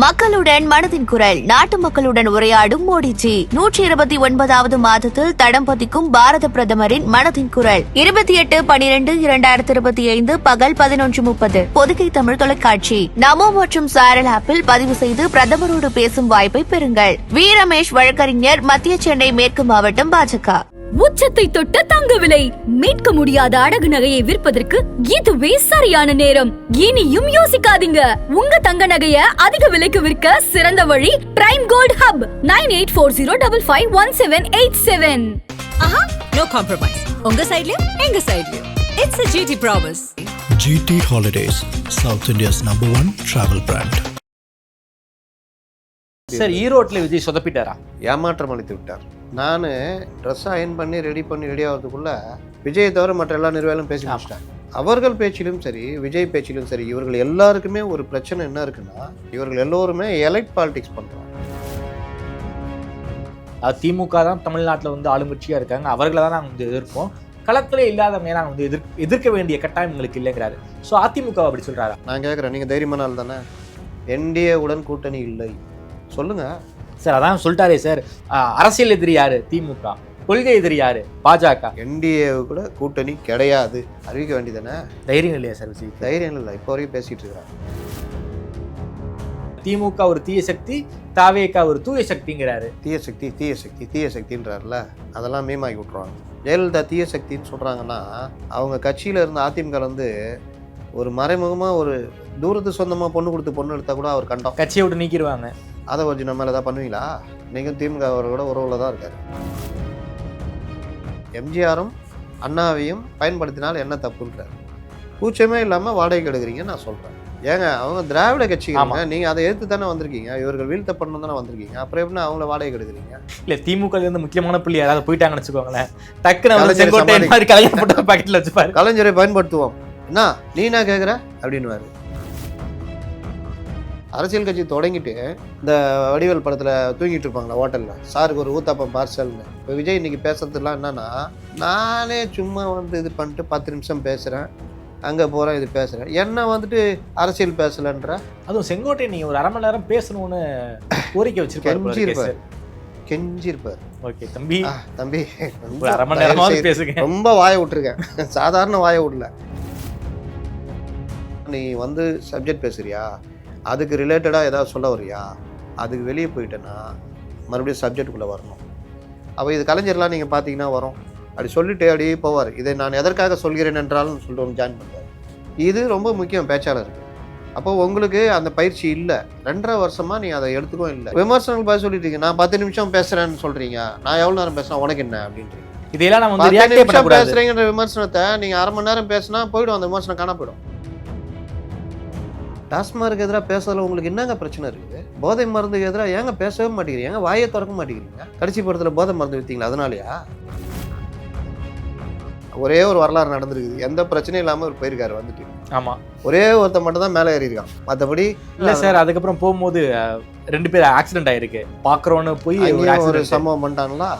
மக்களுடன் மனதின் குரல். நாட்டு மக்களுடன் உரையாடும் மோடிஜி. 129வது மாதத்தில் தடம் பதிக்கும் பாரத பிரதமரின் மனதின் குரல். 28/12/2025 பகல் 11:30 பொதிகை தமிழ் தொலைக்காட்சி. நமோ மற்றும் சாரல் ஆப்பில் பதிவு செய்து பிரதமரோடு பேசும் வாய்ப்பை பெறுங்கள். வி ரமேஷ் வழக்கறிஞர், மத்திய சென்னை மேற்கு மாவட்டம், பாஜக. உச்சத்தை தொட்ட தங்க விலை. மீட்க முடியாத அடகு நகையை விற்பதற்கு இதுவே சரியான நேரம். இனியும் யோசிக்காதீங்க. உங்க தங்க நகைய அதிக விலைக்கு விற்க சிறந்த வழி prime gold hub. 9840551787. No compromise. உங்க சைடுலயும் எங்க சைடுலயும். It's a GT promise. GT Holidays, South India's #1 travel brand. Sir, ஈரோட்ல விஜய் சொதப்பிட்டாரா? ஏமாற்றம் அளித்து விட்டார். நான் ட்ரெஸ் அயன் பண்ணி ரெடி ஆகிறதுக்குள்ள விஜயை தவிர மற்ற எல்லா நிர்வாகிகளும் பேசி முடிச்சிட்டாங்க. அவர்கள் பேச்சிலும் சரி, விஜய் பேச்சிலும் சரி, இவர்கள் எல்லாருக்குமே ஒரு பிரச்சனை என்ன இருக்குன்னா, இவர்கள் எல்லோருமே எலைட் பாலிடிக்ஸ் பண்றாங்க. திமுக தான் தமிழ்நாட்டில் வந்து ஆளுங்கட்சியா இருக்காங்க, அவர்களை தான் நாங்கள் வந்து எதிர்ப்போம். களத்திலே இல்லாதவங்க நாங்கள் வந்து எதிர்க்க வேண்டிய கட்டாயம் எங்களுக்கு இல்லைங்கிறாரு. ஸோ அதிமுக அப்படி சொல்றாரா? நான் கேட்குறேன், நீங்கள் தைரியமான ஆள் தானே? என்டிஏ உடன் கூட்டணி இல்லை சொல்லுங்க சார். அதான் சொல்லிட்டாரே சார், அரசியல் எதிரி யாரு? திமுக. கொள்கை எதிரி யாரு? பாஜக. என்டிஏ கூட கூட்டணி கிடையாது அறிவிக்க வேண்டியதானே? தைரியம் இல்லையா சார் விஜய்? தைரியம் இல்லை, இப்போ வரைக்கும் பேசிட்டு இருக்கிறாங்க. திமுக ஒரு தீய சக்தி, தாவேகா ஒரு தூய சக்திங்கிறாரு. தீய சக்தின்றாருல, அதெல்லாம் மீமாக்கி விட்டுருவாங்க. ஜெயலலிதா தீய சக்தின்னு சொல்றாங்கன்னா, அவங்க கட்சியில இருந்த அதிமுக வந்து ஒரு மறைமுகமாக ஒரு தூரத்து சொந்தமாக பொண்ணு கொடுத்து பொண்ணு எடுத்தால் கூட அவர் கண்டோம், கட்சியை விட்டு நீக்கிடுவாங்க. அதை வச்சு நம்ம ஏதாவது பண்ணுவீங்களா? நீங்கள் திமுக அவரோட உறவில் தான் இருக்காரு. எம்ஜிஆரும் அண்ணாவையும் பயன்படுத்தினால் என்ன தப்புன்றார். கூச்சமே இல்லாமல் வாடகைக்கு எடுக்கிறீங்கன்னு நான் சொல்கிறேன். ஏங்க, அவங்க திராவிட கட்சிங்க, நீங்கள் அதை எடுத்து தானே வந்திருக்கீங்க. இவர்கள் வீழ்த்த பண்ணணும் தானே வந்திருக்கீங்க. அப்புறம் எப்படி அவங்கள வாடகைக்கு எடுக்கிறீங்க? இல்லை, திமுக இருந்து முக்கியமான புள்ளி யாராவது போயிட்டாங்கன்னு வச்சுக்கோங்களேன், டக்குன்னு கலைஞர் பாக்கெட்டில் வச்சுப்பாரு. கலைஞரை பயன்படுத்துவோம் என்ன நீ என்ன கேட்குற அப்படின்னுவாரு. அரசியல் கட்சி தொடங்கிட்டு இந்த வடிவேல் படத்தில் தூங்கிட்டு இருப்பாங்களா ஹோட்டலில், சாருக்கு ஒரு ஊத்தாப்பம் பார்சல்னு. இப்போ விஜய் இன்னைக்கு பேசுறதுலாம் என்னன்னா, நானே சும்மா வந்து இது பண்ணிட்டு 10 நிமிஷம் பேசுகிறேன், அங்கே போகிறேன், இது பேசுகிறேன், என்ன வந்துட்டு அரசியல் பேசலன்ற. அதுவும் செங்கோட்டை நீங்கள் ஒரு 1/2 மணி நேரம் பேசணும்னு கோரிக்கை வச்சிருப்பாரு. கெஞ்சிருப்பார். ஓகே தம்பி, 1/2 மணி நேரமாவது பேசுங்க. ரொம்ப வாயை விட்டுருக்கேன், சாதாரண வாயை விடல. நீ வந்து சப்ஜெக்ட் பேசுறியா, அதுக்கு ரிலேட்டடாக ஏதாவது சொல்ல வரியா, அதுக்கு வெளியே போயிட்டேன்னா மறுபடியும் சப்ஜெக்டுக்குள்ளே வரணும். அப்போ இது கலைஞர்லாம் நீங்கள் பார்த்தீங்கன்னா வரும், அப்படி சொல்லிட்டு அப்படியே போவார். இதை நான் எதற்காக சொல்கிறேன் என்றாலும் சொல்லிட்டு ஒன்று ஜாயின் பண்ணுவார். இது ரொம்ப முக்கியம் பேச்சாளருக்கு. அப்போ உங்களுக்கு அந்த பயிற்சி இல்லை, 2.5 வருஷமாக நீ அதை எடுத்துக்கவும் இல்லை. விமர்சனங்கள் பார்த்து சொல்லிட்டீங்க, நான் 10 நிமிஷம் பேசுகிறேன்னு சொல்கிறீங்க, நான் எவ்வளோ நேரம் பேசுகிறேன் உனக்கு என்ன அப்படின்றீங்க. இதெல்லாம் நம்ம 10 நிமிஷம் பேசுகிறீங்கன்ற விமர்சனத்தை நீங்கள் 1/2 மணி நேரம் பேசினா போய்டும், அந்த விமர்சனம் காண போயிடும். டாஸ்மார்க்கு எதிராக பேசுறதுல உங்களுக்கு என்னங்க பிரச்சனை இருக்குது? போதை மருந்துக்கு எதிராக ஏங்க பேசவே மாட்டேங்கிறீங்க, ஏங்க வாயை திறக்க மாட்டேங்கிறீங்க? கடைசி படத்தில் போதை மருந்து விற்றீங்களா, அதனாலயா? ஒரே ஒரு வரலாறு நடந்திருக்குது, எந்த பிரச்சனையும் இல்லாமல் ஒரு போயிருக்காரு வந்துட்டு. ஆமாம், ஒரே ஒருத்தர் மட்டும் தான் மேலே ஏறியிருக்கான், மற்றபடி இல்லை சார். அதுக்கப்புறம் போகும்போது 2 பேர் ஆக்சிடென்ட் ஆயிருக்கு, பார்க்குறோன்னு போய் ஒரு சம்பவம் பண்ணிட்டாங்களா.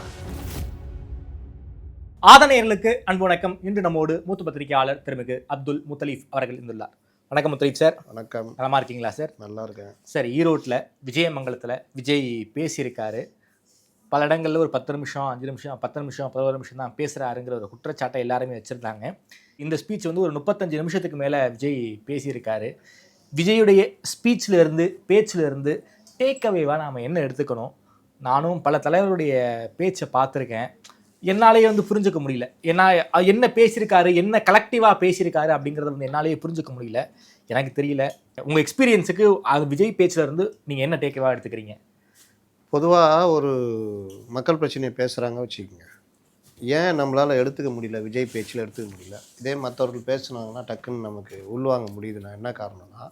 ஆதனையர்களுக்கு அன்பு வணக்கம். இன்று நம்மோடு மூத்த பத்திரிகையாளர் திருமிகு அப்துல் முத்தலீஃப் அவர்கள் இருந்துள்ளார். வணக்கம் முத்தலீஃப் சார். வணக்கம். நலமா இருக்கீங்களா சார்? நல்லா இருக்கேன் சார். ஈரோட்டில் விஜயமங்கலத்தில் விஜய் பேசியிருக்காரு. பல இடங்களில் ஒரு 10 நிமிஷம் 5 நிமிஷம் 10 நிமிஷம் 11 நிமிஷம் தான் பேசுகிறாருங்கிற ஒரு குற்றச்சாட்டை எல்லாருமே வச்சுருந்தாங்க. இந்த ஸ்பீச் வந்து ஒரு 35 நிமிஷத்துக்கு மேலே விஜய் பேசியிருக்காரு. விஜயுடைய ஸ்பீச்சிலேருந்து பேச்சிலேருந்து டேக்அவேவாக நாம் என்ன எடுத்துக்கணும்? நானும் பல தலைவருடைய பேச்சை பார்த்துருக்கேன், என்னாலேயே வந்து புரிஞ்சுக்க முடியல. என்ன பேசியிருக்காரு, என்ன கலெக்டிவாக பேசியிருக்காரு அப்படிங்கிறத வந்து என்னாலேயே புரிஞ்சுக்க முடியல. எனக்கு தெரியல, உங்கள் எக்ஸ்பீரியன்ஸுக்கு அது விஜய் பேச்சில் இருந்து நீங்கள் என்ன டேக்அவேவாக எடுத்துக்கிறீங்க? பொதுவாக ஒரு மக்கள் பிரச்சனையை பேசுகிறாங்க வச்சுக்கோங்க, ஏன் நம்மளால் எடுத்துக்க முடியல, விஜய் பேச்சில் எடுத்துக்க முடியல? இதே மற்றவர்கள் பேசுனாங்கன்னா டக்குன்னு நமக்கு உள்வாங்க முடியுதுன்னா என்ன காரணம்னா,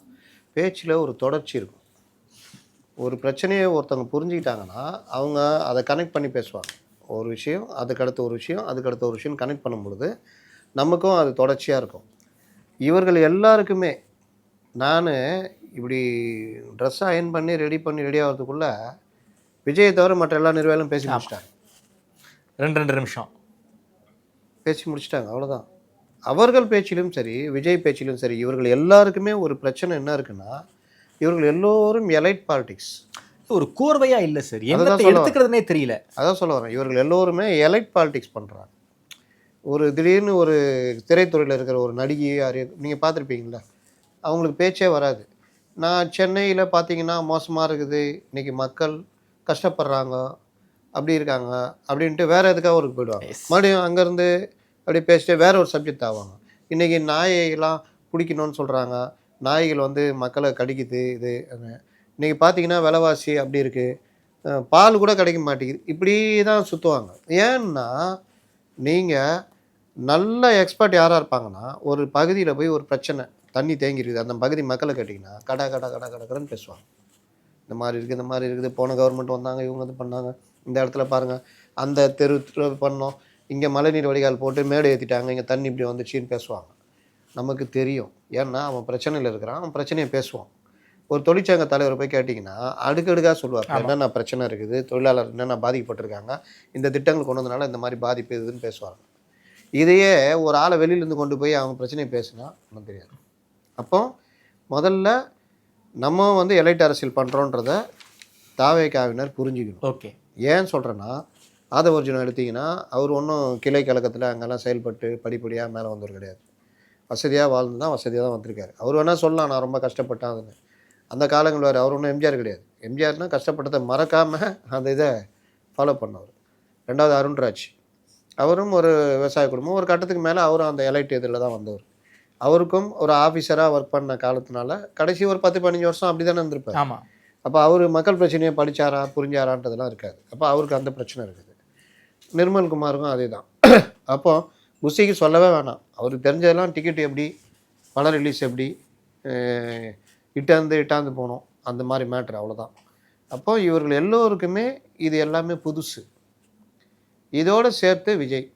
பேச்சில் ஒரு தொடர்ச்சி இருக்கும். ஒரு பிரச்சனையை ஒருத்தவங்க புரிஞ்சுக்கிட்டாங்கன்னா அவங்க அதை கனெக்ட் பண்ணி பேசுவாங்க. ஒரு விஷயம், அதுக்கடுத்த ஒரு விஷயம், அதுக்கடுத்த ஒரு விஷயம் கனெக்ட் பண்ணும் பொழுது நமக்கும் அது தொடர்ச்சியாக இருக்கும். இவர்கள் எல்லாருக்குமே நான் இப்படி ட்ரெஸ் அயன் பண்ணி ரெடி ஆகிறதுக்குள்ளே விஜயை தவிர மற்ற எல்லா நிர்வாகிகளும் பேசி முடிச்சிட்டாங்க. 2 நிமிஷம் பேசி முடிச்சிட்டாங்க, அவ்வளோதான். அவர்கள் பேச்சிலும் சரி, விஜய் பேச்சிலும் சரி, இவர்கள் எல்லாருக்குமே ஒரு பிரச்சனை என்ன இருக்குன்னா, இவர்கள் எல்லோரும் எலைட் பாலிடிக்ஸ். ஒரு கோர்வையா இல்ல சார், அதுதான் என்னத்தை சொல்ல எடுத்துக்கிறதுனே தெரியல. அதான் சொல்ல வரேன், இவர்கள் எல்லோருமே எலைட் பாலிடிக்ஸ் பண்ணுறாங்க. ஒரு திடீர்னு ஒரு திரைத்துறையில் இருக்கிற ஒரு நடிகையை நீங்கள் பார்த்துருப்பீங்களா, அவங்களுக்கு பேச்சே வராது. நான் சென்னையில் பார்த்தீங்கன்னா மோசமாக இருக்குது, இன்றைக்கி மக்கள் கஷ்டப்படுறாங்க, அப்படி இருக்காங்க அப்படின்ட்டு வேறு எதுக்காக ஊருக்கு போயிடுவாங்க. மறுபடியும் அங்கேருந்து அப்படியே பேசிட்டு வேற ஒரு சப்ஜெக்ட் ஆவாங்க. இன்றைக்கி நாயெல்லாம் பிடிக்கணும்னு சொல்கிறாங்க, நாய்கள் வந்து மக்களை கடிக்குது. இது இன்றைக்கி பார்த்தீங்கன்னா விலைவாசி அப்படி இருக்குது, பால் கூட கிடைக்க மாட்டேங்குது. இப்படி தான் சுற்றுவாங்க. ஏன்னா நீங்கள் நல்ல எக்ஸ்பர்ட் யாராக இருப்பாங்கன்னா, ஒரு பகுதியில் போய் ஒரு பிரச்சனை தண்ணி தேங்கிருக்குது, அந்த பகுதி மக்களை கேட்டிங்கன்னா கடன்னு பேசுவாங்க. இந்த மாதிரி இருக்குது, இந்த மாதிரி இருக்குது, போன கவர்மெண்ட் வந்தாங்க, இவங்க இது பண்ணாங்க, இந்த இடத்துல பாருங்கள், அந்த தெரு பண்ணோம், இங்கே மழைநீர் வடிகால் போட்டு மேடை ஏற்றிட்டாங்க, இங்கே தண்ணி இப்படி வந்துச்சுன்னு பேசுவாங்க. நமக்கு தெரியும், ஏன்னா அவன் பிரச்சனையில் இருக்கிறான், அவன் பிரச்சனையை பேசுவான். ஒரு தொழிற்சங்க தலைவர் போய் கேட்டிங்கன்னா அடுக்கடுக்காக சொல்லுவார், என்னென்ன பிரச்சனை இருக்குது, தொழிலாளர் என்னென்ன பாதிக்கப்பட்டிருக்காங்க, இந்த திட்டங்கள் கொண்டு வந்தனால இந்த மாதிரி பாதிப்பு இதுன்னு பேசுவாங்க. இதையே ஒரு ஆளை வெளியிலேருந்து கொண்டு போய் அவங்க பிரச்சனையை பேசுனா ஒன்றும் தெரியாது. அப்போ முதல்ல நம்ம வந்து எலைட் அரசியல் பண்ணுறோன்றத தாவேகாவினர் புரிஞ்சுக்கணும். ஓகே, ஏன் சொல்கிறேன்னா, ஆதவர்ஜுனம் எடுத்திங்கன்னா அவர் ஒன்றும் கிளை கழகத்தில் அங்கெல்லாம் செயல்பட்டு படிப்படியாக மேலே வந்தவர் கிடையாது. வசதியாக வாழ்ந்து தான் வசதியாக தான் வந்திருக்காரு. அவர் வேணால் சொல்லலாம் நான் ரொம்ப கஷ்டப்பட்டாதுன்னு. அந்த காலங்கள் வேறு. அவர் ஒன்றும் எம்ஜிஆர் கிடையாது. எம்ஜிஆர்னால் கஷ்டப்பட்டதை மறக்காமல் அந்த இதை ஃபாலோ பண்ணவர். ரெண்டாவது அருண்ராஜ், அவரும் ஒரு விவசாய குடும்பம். ஒரு கட்டத்துக்கு மேலே அவரும் அந்த எலைட் இதில் தான் வந்தவர். அவருக்கும் ஒரு ஆஃபீஸராக ஒர்க் பண்ண காலத்தினால கடைசி ஒரு 10-15 வருஷம் அப்படி தானே இருந்திருப்பார். ஆமாம். அப்போ அவர் மக்கள் பிரச்சனையை படித்தாரா புரிஞ்சாரான்றதெல்லாம் இருக்காது. அப்போ அவருக்கு அந்த பிரச்சனை இருக்குது. நிர்மல்குமாருக்கும் அதே தான். அப்போ புஷிக்கு சொல்லவே வேணாம், அவருக்கு தெரிஞ்சதெல்லாம் டிக்கெட் எப்படி, படம் ரிலீஸ் எப்படி, இட்டாந்து போனோம், அந்த மாதிரி மேட்ரு, அவ்வளோதான். அப்போ இவர்கள் எல்லோருக்குமே இது எல்லாமே புதுசு. இதோடு சேர்த்து Vijay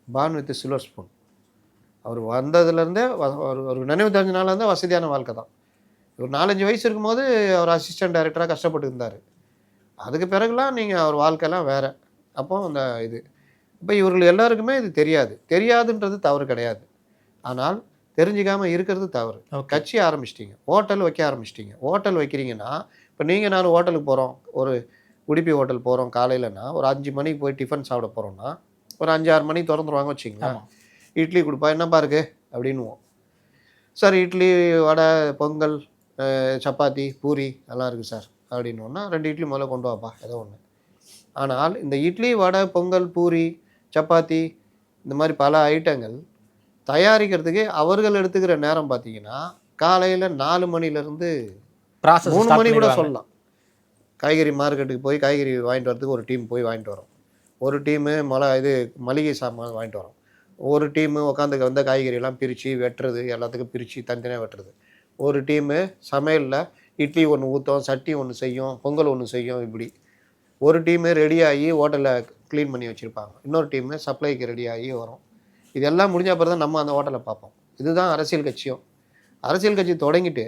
born with silver spoon, அவர் வந்ததுலேருந்தே ஒரு நினைவு தெரிஞ்சனால இருந்தால் வசதியான வாழ்க்கை தான். ஒரு 4-5 வயசு இருக்கும்போது அவர் அசிஸ்டன்ட் டைரக்டராக கஷ்டப்பட்டு இருந்தார். அதுக்கு பிறகுலாம் நீங்கள் அவர் வாழ்க்கைலாம் வேறு. அப்போ அந்த இது இப்போ இவர்கள் எல்லாருக்குமே இது தெரியாதுன்றது தவறு கிடையாது. ஆனால் தெரிஞ்சிக்காமல் இருக்கிறது தவறு. கட்சி ஆரம்பிச்சிட்டிங்க, ஹோட்டல் வைக்க ஆரம்பிச்சிட்டிங்க. ஹோட்டல் வைக்கிறீங்கன்னா, இப்போ நீங்கள் நானும் ஹோட்டலுக்கு போகிறோம், ஒரு உடுப்பி ஹோட்டல் போகிறோம் காலையிலனா, ஒரு 5 மணிக்கு போய் டிஃபன் சாப்பிட போகிறோம்னா, ஒரு 5-6 மணிக்கு திறந்துருவாங்க வச்சுங்களேன். இட்லி கொடுப்பா, என்னப்பா இருக்குது அப்படின்வோம். சார் இட்லி, வடை, பொங்கல், சப்பாத்தி, பூரி எல்லாம் இருக்குது சார் அப்படின்னோன்னா, 2 இட்லி முதல்ல கொண்டு வாப்பா ஏதோ ஒன்று. ஆனால் இந்த இட்லி, வடை, பொங்கல், பூரி, சப்பாத்தி, இந்த மாதிரி பல ஐட்டங்கள் தயாரிக்கிறதுக்கு அவர்கள் எடுத்துக்கிற நேரம் பார்த்தீங்கன்னா காலையில் 4 மணிலேருந்து 3 மணி கூட சொல்லலாம். காய்கறி மார்க்கெட்டுக்கு போய் காய்கறி வாங்கிட்டு வரதுக்கு ஒரு டீம் போய் வாங்கிட்டு வரோம், ஒரு டீமு மளிகை சாமான் வாங்கிட்டு வரோம், ஒரு டீமு உட்காந்துக்க வந்த காய்கறியெல்லாம் பிரித்து வெட்டுறது, எல்லாத்துக்கும் பிரித்து தனித்தனியாக வெட்டுறது, ஒரு டீமு சமையலில் இட்லி ஒன்று ஊற்றும், சட்டி ஒன்று செய்யும், பொங்கல் ஒன்று செய்யும். இப்படி ஒரு டீமு ரெடியாகி ஹோட்டலில் க்ளீன் பண்ணி வச்சுருப்பாங்க, இன்னொரு டீமு சப்ளைக்கு ரெடியாகி வரும். இதெல்லாம் முடிஞ்ச அப்புறம் தான் நம்ம அந்த ஹோட்டலை பார்ப்போம். இதுதான் அரசியல் கட்சியும். அரசியல் கட்சி தொடங்கிட்டு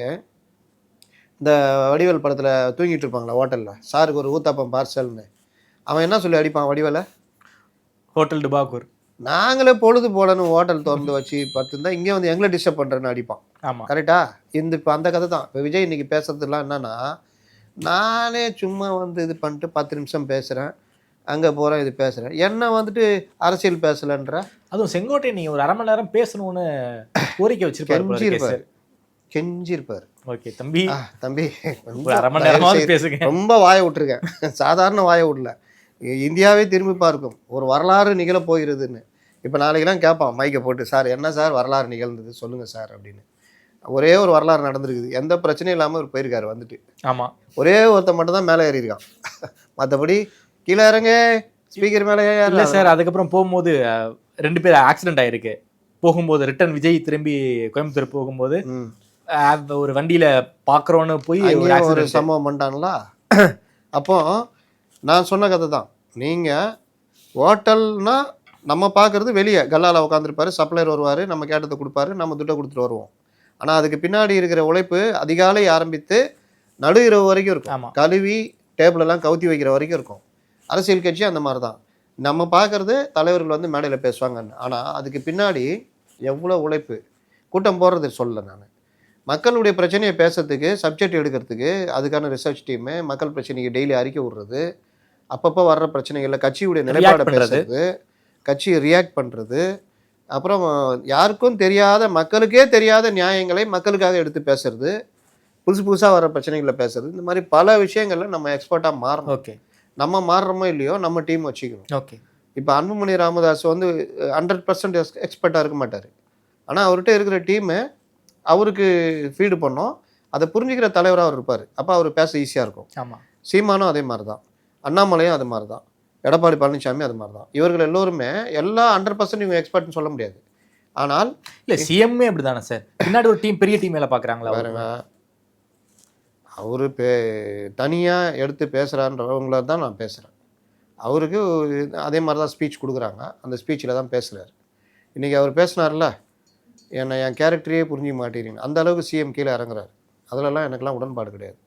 இந்த வடிவேல் படத்தில் தூங்கிட்டு இருப்பாங்களா ஹோட்டலில், சாருக்கு ஒரு ஊத்தாப்பம் பார்சல்னு, அவன் என்ன சொல்லி அடிப்பான் வடிவேலை, ஹோட்டல் டுபாக்கூர், நாங்களே பொழுது போலன்னு ஹோட்டல் திறந்து வச்சு பார்த்துருந்தா இங்கே வந்து எங்களை டிஸ்டர்ப் பண்ணுறேன்னு அடிப்பான். ஆமாம், கரெக்டா? இப்போ அந்த கதை தான். இப்போ விஜய் இன்னைக்கு பேசுறதுலாம் என்னன்னா, நானே சும்மா வந்து இது பண்ணிட்டு 10 நிமிஷம் பேசுகிறேன், அங்கே போகிறேன், இது பேசுகிறேன், என்ன வந்துட்டு அரசியல் பேசலைன்ற. அதுவும் செங்கோட்டை நீங்கள் ஒரு 1/2 மணி நேரம் பேசணும்னு கோரிக்கை வச்சிருப்பாரு, கெஞ்சிருப்பார். ஓகே தம்பி, தம்பி 1/2 மணி நேரமாவது பேசுங்க. ரொம்ப வாயை விட்டுருக்கேன், சாதாரண வாயை விடல, இந்தியாவே திரும்பி பார்க்கும், ஒரு வரலாறு நிகழ போகிறதுன்னு. இப்போ நாளைக்கெல்லாம் கேட்பான் மைக்கை போட்டு, சார் என்ன சார் வரலாறு நிகழ்ந்தது சொல்லுங்கள் சார் அப்படின்னு. ஒரே ஒரு வரலாறு நடந்திருக்குது, எந்த பிரச்சனையும் இல்லாமல் அவர் போயிருக்காரு வந்துட்டு. ஆமாம், ஒரே ஒருத்தன் மட்டும் தான் மேலே ஏறியிருக்கான், மற்றபடி கீழே இறங்க ஸ்பீக்கர் மேலே இல்லை சார். அதுக்கப்புறம் போகும்போது 2 பேர் ஆக்சிடென்ட் ஆகிருக்கு. போகும்போது ரிட்டர்ன் விஜய் திரும்பி கோயம்புத்தூர் போகும்போது ஒரு வண்டியில் பார்க்குறோன்னு போய் ஒரு சம்பவம் பண்ணிட்டாங்களா. அப்போ நான் சொன்ன கதை தான். நீங்கள் ஹோட்டல்னா நம்ம பார்க்குறது வெளியே கல்லால் உட்காந்துருப்பாரு, சப்ளையர் வருவார், நம்ம கேட்டதை கொடுப்பாரு, நம்ம துட்டை கொடுத்துட்டு வருவோம். ஆனால் அதுக்கு பின்னாடி இருக்கிற உழைப்பு அதிகாலை ஆரம்பித்து நடு இரவு வரைக்கும் இருக்கும், கழுவி டேபிளெல்லாம் கவுத்தி வைக்கிற வரைக்கும் இருக்கும். அரசியல் கட்சி அந்த மாதிரி தான். நம்ம பார்க்குறது தலைவர்கள் வந்து மேடையில் பேசுவாங்கன்னு, ஆனால் அதுக்கு பின்னாடி எவ்வளோ உழைப்பு, கூட்டம் போடுறது சொல்லலை நான், மக்களுடைய பிரச்சனையை பேசுறதுக்கு, சப்ஜெக்ட் எடுக்கிறதுக்கு, அதுக்கான ரிசர்ச் டீமு, மக்கள் பிரச்சனைக்கு டெய்லி அறிக்கை விடுறது, அப்பப்போ வர்ற பிரச்சனைகளில் கட்சியுடைய நிலைப்பாடை பேசுறது, கட்சி ரியாக்ட் பண்ணுறது, அப்புறம் யாருக்கும் தெரியாத, மக்களுக்கே தெரியாத நியாயங்களை மக்களுக்காக எடுத்து பேசுறது, புதுசாக வர பிரச்சனைகளை பேசுறது, இந்த மாதிரி பல விஷயங்களில் நம்ம எக்ஸ்பர்ட்டாக மாறணும். ஓகே, நம்ம மாறுறோமோ இல்லையோ நம்ம டீம் வச்சுக்கணும். ஓகே. இப்போ அன்புமணி ராமதாஸ் வந்து 100% எக்ஸ்பர்ட்டாக இருக்க மாட்டார். ஆனால் அவர்கிட்ட இருக்கிற டீமு அவருக்கு ஃபீடு பண்ணோம், அதை புரிஞ்சுக்கிற தலைவராக அவர் இருப்பார். அப்போ அவர் பேச ஈஸியாக இருக்கும். ஆமாம். சீமானும் அதே மாதிரி தான், அண்ணாமலையும் அது மாதிரி தான், எடப்பாடி பழனிசாமி அது மாதிரி தான். இவர்கள் எல்லோருமே எல்லா 100% இவங்க எக்ஸ்பர்ட்னு சொல்ல முடியாது. ஆனால் இல்லை, சிஎம்மே அப்படி தானே சார்? பின்னாடி ஒரு டீம், பெரிய டீம் வேலை பார்க்குறாங்களா? பாருங்க, அவரு தனியாக எடுத்து பேசுகிறான்றவங்கள தான் நான் பேசுகிறேன். அவருக்கு அதே மாதிரி தான் ஸ்பீச் கொடுக்குறாங்க, அந்த ஸ்பீச்சில் தான் பேசுகிறாரு. இன்றைக்கி அவர் பேசினார்ல, என் கேரக்டரையே புரிஞ்சிக்க மாட்டேங்கிறீங்க, அந்த அளவுக்கு சிஎம் கீழே இறங்குறாரு. அதிலெல்லாம் எனக்கெல்லாம் உடன்பாடு கிடையாது.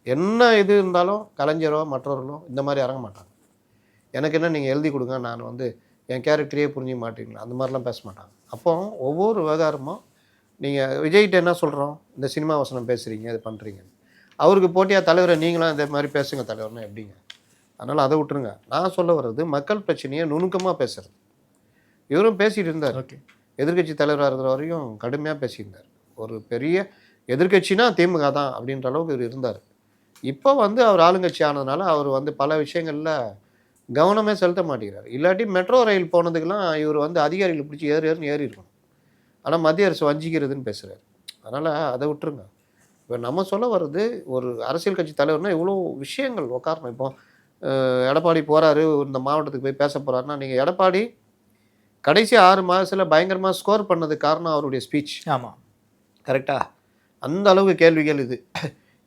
என்ன இது இருந்தாலும் கலைஞரோ மற்றவர்களோ இந்த மாதிரி இறங்க மாட்டாங்க. எனக்கு என்ன நீங்கள் எழுதி கொடுங்க, நான் வந்து என் கேரக்டரையே புரிஞ்சிக்க மாட்டேங்களா, அந்த மாதிரிலாம் பேச மாட்டாங்க. அப்போ ஒவ்வொரு விவகாரமும் நீங்கள் விஜய்கிட்ட என்ன சொல்கிறோம், இந்த சினிமா வசனம் பேசுகிறீங்க, இது பண்ணுறீங்க, அவருக்கு போட்டியாக தலைவரை நீங்களும் இந்த மாதிரி பேசுங்க தலைவர்னா எப்படிங்க? அதனால் அதை விட்டுருங்க. நான் சொல்ல வர்றது மக்கள் பிரச்சனையை நுணுக்கமாக பேசுறது. இவரும் பேசிகிட்டு இருந்தார். ஓகே. எதிர்கட்சி தலைவராக இருக்கிற வரையும் கடுமையாக பேசியிருந்தார். ஒரு பெரிய எதிர்கட்சினா திமுக தான் அப்படின்ற அளவுக்கு இவர் இருந்தார். இப்போ வந்து அவர் ஆளுங்கட்சி ஆனதுனால அவர் வந்து பல விஷயங்களில் கவனமே செலுத்த மாட்டேங்கிறார். இல்லாட்டி மெட்ரோ ரயில் போனதுக்கெல்லாம் இவர் வந்து அதிகாரிகளை பிடிச்சி ஏறுன்னு ஏறி இருக்கணும். ஆனால் மத்திய அரசு வஞ்சிக்கிறதுன்னு பேசுகிறார். அதனால் அதை விட்டுருங்க. இப்போ நம்ம சொல்ல வர்றது, ஒரு அரசியல் கட்சி தலைவர்னால் இவ்வளோ விஷயங்கள் உட்காரணும். இப்போ எடப்பாடி போகிறாரு, இந்த மாவட்டத்துக்கு போய் பேச போகிறாருன்னா, நீங்கள் எடப்பாடி கடைசி 6 மாதத்தில் பயங்கரமாக ஸ்கோர் பண்ணதுக்கு காரணம் அவருடைய ஸ்பீச். ஆமாம், கரெக்டாக அந்த அளவுக்கு கேள்விகள் இது.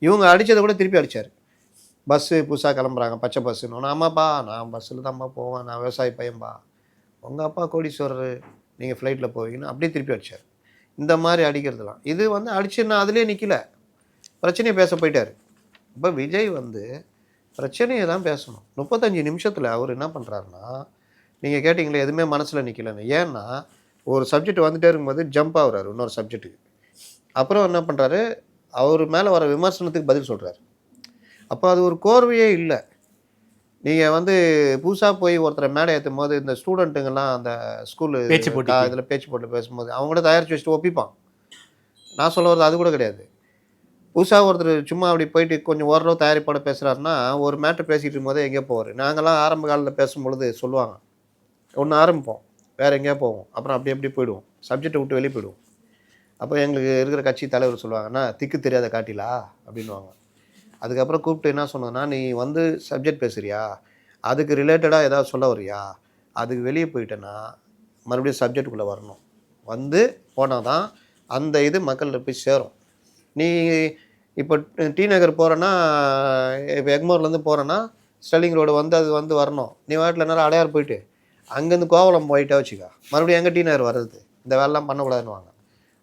இவங்க அடித்ததை கூட திருப்பி அடித்தார். பஸ்ஸு புதுசாக கிளம்புறாங்க, பச்சை பஸ்ஸுன்னு. ஆமாப்பா, நான் பஸ்ஸில் தான்ப்பா போவேன், நான் விவசாயி பையன்பா, உங்கள் அப்பா கோடீஸ்வரர், நீங்கள் ஃப்ளைட்டில் போவீங்கன்னு அப்படியே திருப்பி அடித்தார். இந்த மாதிரி அடிக்கிறதுலாம் இது வந்து அடிச்சுன்னா அதுலேயே நிற்கல, பிரச்சனையை பேச போயிட்டார். இப்போ விஜய் வந்து பிரச்சனையை தான் பேசணும். 35 நிமிஷத்தில் அவர் என்ன பண்ணுறாருன்னா, நீங்கள் கேட்டிங்களே எதுவுமே மனசில் நிற்கலன்னு. ஏன்னா ஒரு சப்ஜெக்ட் வந்துட்டே இருக்கும்போது ஜம்ப் ஆகுறாரு இன்னொரு சப்ஜெக்ட்டுக்கு. அப்புறம் என்ன பண்ணுறாரு, அவர் மேலே வர விமர்சனத்துக்கு பதில் சொல்கிறார். அப்போ அது ஒரு கோர்வையே இல்லை. நீங்கள் வந்து புதுசாக போய் ஒருத்தரை மேடை ஏற்றும் போது இந்த ஸ்டூடெண்ட்டுங்கெல்லாம் அந்த ஸ்கூலு பேச்சு போட்டி இதில் பேச்சு போட்டு பேசும்போது அவங்க கூட தயாரித்து வச்சுட்டு ஒப்பிப்பான். நான் சொல்ல வரது அது கூட கிடையாது. புதுசாக ஒருத்தர் சும்மா அப்படி போயிட்டு கொஞ்சம் ஓரளவு தயாரிப்போட பேசுகிறாருன்னா, ஒரு மேட்ரு பேசிகிட்டு இருக்கும்போதே எங்கேயோ போவார். நாங்கள்லாம் ஆரம்ப காலத்தில் பேசும்பொழுது சொல்லுவாங்க, ஒன்று ஆரம்பிப்போம், வேறு எங்கேயோ போவோம், அப்புறம் அப்படி எப்படி போயிடுவோம், சப்ஜெக்டை விட்டு வெளியே போயிடுவோம். அப்போ எங்களுக்கு இருக்கிற கட்சி தலைவர் சொல்லுவாங்கன்னா, திக்கு தெரியாத காட்டிலா அப்படின்வாங்க. அதுக்கப்புறம் கூப்பிட்டு என்ன சொன்னதுன்னா, நீ வந்து சப்ஜெக்ட் பேசுகிறியா, அதுக்கு ரிலேட்டடாக ஏதாவது சொல்ல வரியா, அதுக்கு வெளியே போயிட்டேன்னா மறுபடியும் சப்ஜெக்டுக்குள்ளே வரணும், வந்து போனால் தான் அந்த இது மக்கள்கிட்ட போய் சேரும். நீ இப்போ டி நகர் போகிறேன்னா, இப்போ எக்மோர்லேருந்து போகிறேன்னா ஸ்டெல்லிங் ரோடு வந்து அது வந்து வரணும். நீ வாட்டில் நேரம் அடையாறு போயிட்டு அங்கேருந்து கோவலம் போயிட்டே வச்சுக்கா, மறுபடியும் எங்கே டி நகர் வர்றது, இந்த வேலைலாம் பண்ணக்கூடாதுன்னு வாங்க.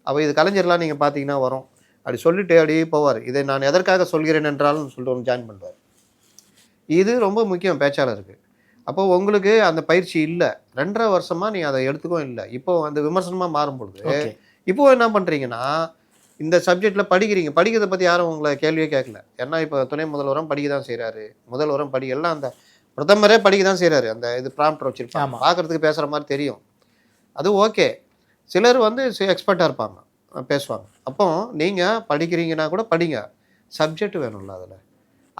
அப்போ இது கலைஞர்லாம் நீங்கள் பார்த்தீங்கன்னா வரும், அப்படி சொல்லிட்டு அப்படியே போவார். இதை நான் எதற்காக சொல்கிறேன் என்றாலும் சொல்லிட்டு ஒன்று ஜாயின் பண்ணுவார். இது ரொம்ப முக்கியம் பேச்சாளருக்கு. அப்போ உங்களுக்கு அந்த பயிற்சி இல்லை, 2.5 வருஷமாக நீங்கள் அதை எடுத்துக்கவும் இல்லை. இப்போ அந்த விமர்சனமாக மாறும்பொழுது இப்போது என்ன பண்ணுறீங்கன்னா, இந்த சப்ஜெக்டில் படிக்கிறீங்க, படிக்கிறதை பற்றி யாரும் உங்களை கேள்வியே கேட்கல. ஏன்னா இப்போ துணை முதல்வரும் படிக்க தான் செய்கிறாரு, முதல்வரும் எல்லாம் அந்த பிரதமரே படிக்க தான் செய்கிறாரு. அந்த இது ப்ராம்ப்டர் வச்சுருப்பாங்க, பார்க்குறதுக்கு பேசுகிற மாதிரி தெரியும், அது ஓகே. சிலர் வந்து எக்ஸ்பர்ட்டாக இருப்பாங்க, பேசுவாங்க. அப்போ நீங்கள் படிக்கிறீங்கன்னா கூட படிங்க, சப்ஜெக்ட் வேணும்ல அதில்,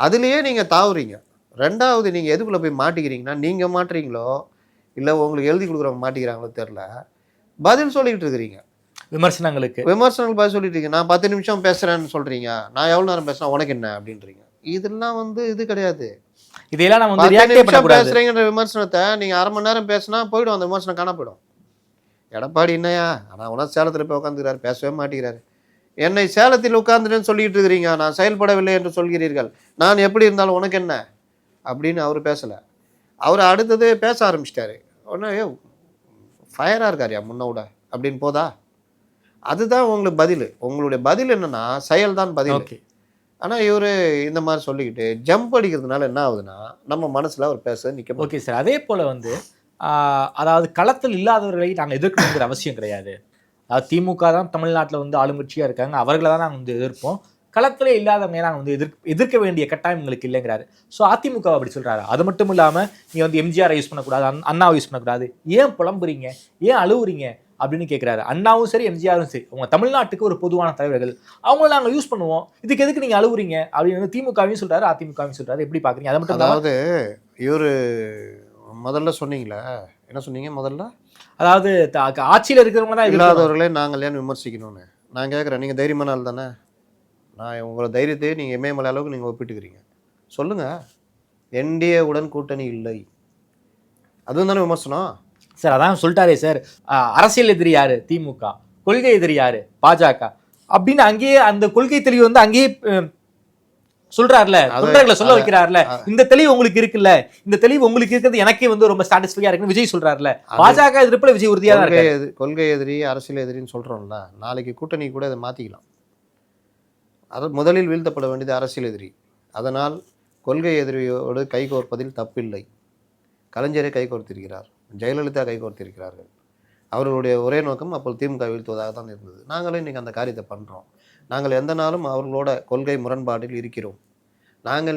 அதுலேயே நீங்கள் தாவுறீங்க. 2வது நீங்கள் எதுக்குள்ளே போய் மாட்டிக்கிறீங்கன்னா, நீங்கள் மாட்டுறீங்களோ இல்லை உங்களுக்கு எழுதி கொடுக்குறவங்க மாட்டிக்கிறாங்களோ தெரில, பதில் சொல்லிக்கிட்டு இருக்கிறீங்க. விமர்சனங்களுக்கு பதில் சொல்லிட்டு இருக்கீங்க. நான் 10 நிமிஷம் பேசுகிறேன்னு சொல்கிறீங்க, நான் எவ்வளோ நேரம் பேசுகிறேன் உனக்கு என்ன அப்படின்றீங்க. இதெல்லாம் வந்து இது கிடையாது. இதெல்லாம் நம்ம 10 நிமிஷம் பேசுகிறீங்கன்ற விமர்சனத்தை நீங்கள் அரை மணி நேரம் பேசினா போய்டும், அந்த விமர்சனம் காண போயிடும். எடப்பாடி என்னையா, ஆனால் உனக்கு சேலத்தில் போய் உட்காந்துக்கிறாரு, பேசவே மாட்டேங்கிறாரு. என்னை சேலத்தில் உட்காந்துட்டேன்னு சொல்லிட்டு இருக்கிறீங்க, நான் செயல்படவில்லை என்று சொல்கிறீர்கள், நான் எப்படி இருந்தாலும் உனக்கு என்ன அப்படின்னு அவர் பேசலை. அவர் அடுத்தது பேச ஆரம்பிச்சிட்டாரு. உடனே ஃபயராக இருக்காருயா முன்னோட அப்படின்னு போதா, அதுதான் உங்களுக்கு பதில். உங்களுடைய பதில் என்னன்னா செயல் தான் பதில். ஆனால் இவர் இந்த மாதிரி சொல்லிக்கிட்டு ஜம்ப் அடிக்கிறதுனால என்ன ஆகுதுன்னா, நம்ம மனசில் அவர் பேச நிற்க. ஓகே சார், அதே போல் வந்து அதாவது களத்தில் இல்லாதவர்களை நாங்கள் எதிர்க்கணுங்கிற அவசியம் கிடையாது. அதாவது திமுக தான் தமிழ்நாட்டில் வந்து ஆளுங்கட்சியாக இருக்காங்க, அவர்களை தான் நாங்கள் வந்து எதிர்ப்போம், களத்திலே இல்லாதவங்க நாங்கள் வந்து எதிர்க்க வேண்டிய கட்டாயம் எங்களுக்கு இல்லைங்கிறாரு. ஸோ அதிமுக அப்படி சொல்றாரு. அது மட்டும் இல்லாமல் நீ வந்து எம்ஜிஆரை யூஸ் பண்ணக்கூடாது, அண்ணாவை யூஸ் பண்ணக்கூடாது, ஏன் புலம்புறீங்க, ஏன் அழுவுறீங்க அப்படின்னு கேட்குறாரு. அண்ணாவும் சரி எம்ஜிஆரும் சரி அவங்க தமிழ்நாட்டுக்கு ஒரு பொதுவான தலைவர்கள், அவங்கள நாங்கள் யூஸ் பண்ணுவோம், இதுக்கு எதுக்கு நீங்கள் அழுவுறீங்க அப்படின்னு திமுகவையும் சொல்றாரு, அதிமுகவும் சொல்றாரு. எப்படி பார்க்குறீங்க? அது மட்டும் அதாவது இவர் முதல்ல சொன்னீங்களே, என்ன சொன்னீங்க முதல்ல? அதாவது ஆட்சியில் இருக்கிறவங்க தான் இல்லாதவர்களே நாங்கள் ஏன் விமர்சிக்கணும்னு நான் கேட்குறேன். நீங்கள் தைரியமான ஆள் தானே? நான் உங்களோட தைரியத்தையே நீங்கள் இமயமலை அளவுக்கு நீங்கள் ஒப்பிட்டுக்கிறீங்க. சொல்லுங்கள், என்டிஏ உடன் கூட்டணி இல்லை, அதுவும் தானே விமர்சனம் சார். அதான் சொல்லிட்டாரே சார், அரசியல் எதிரி யாரு திமுக, கொள்கை எதிரி யாரு பாஜக அப்படின்னு அங்கேயே அந்த கொள்கை தெளிவு வந்து அங்கேயே சொல்றாருல, தொண்டர்களை சொல்ல வைக்கிறாருல. இந்த தெளிவு உங்களுக்கு இருக்குல்ல, இந்த தெளிவு உங்களுக்கு இருக்கிறது எனக்கே வந்து ரொம்ப சாட்டிஸ்ஃபையா இருக்குன்னு விஜய் சொல்றாருல. பாஜக எதிர்ப்புல விஜய் உறுதியா தான் இருக்காரு. கொள்கை எதிரி அரசியல் எதிரின்னு சொல்றோம்ல, நாளைக்கு கூட்டணி கூட இதை மாத்திக்கலாம். அது முதலில் வீழ்த்தப்பட வேண்டியது அரசியல் எதிரி. அதனால் கொள்கை எதிரியோடு கைகோர்ப்பதில் தப்பில்லை. கலைஞரை கைகோர்த்திருக்கிறார், ஜெயலலிதா கைகோர்த்திருக்கிறார்கள். அவர்களுடைய ஒரே நோக்கம் அப்போ திமுக வீழ்த்துவதாக தான் இருந்தது. நாங்களும் இன்றைக்கி அந்த காரியத்தை பண்ணுறோம். நாங்கள் எந்த நாளும் அவர்களோட கொள்கை முரண்பாட்டில் இருக்கிறோம்.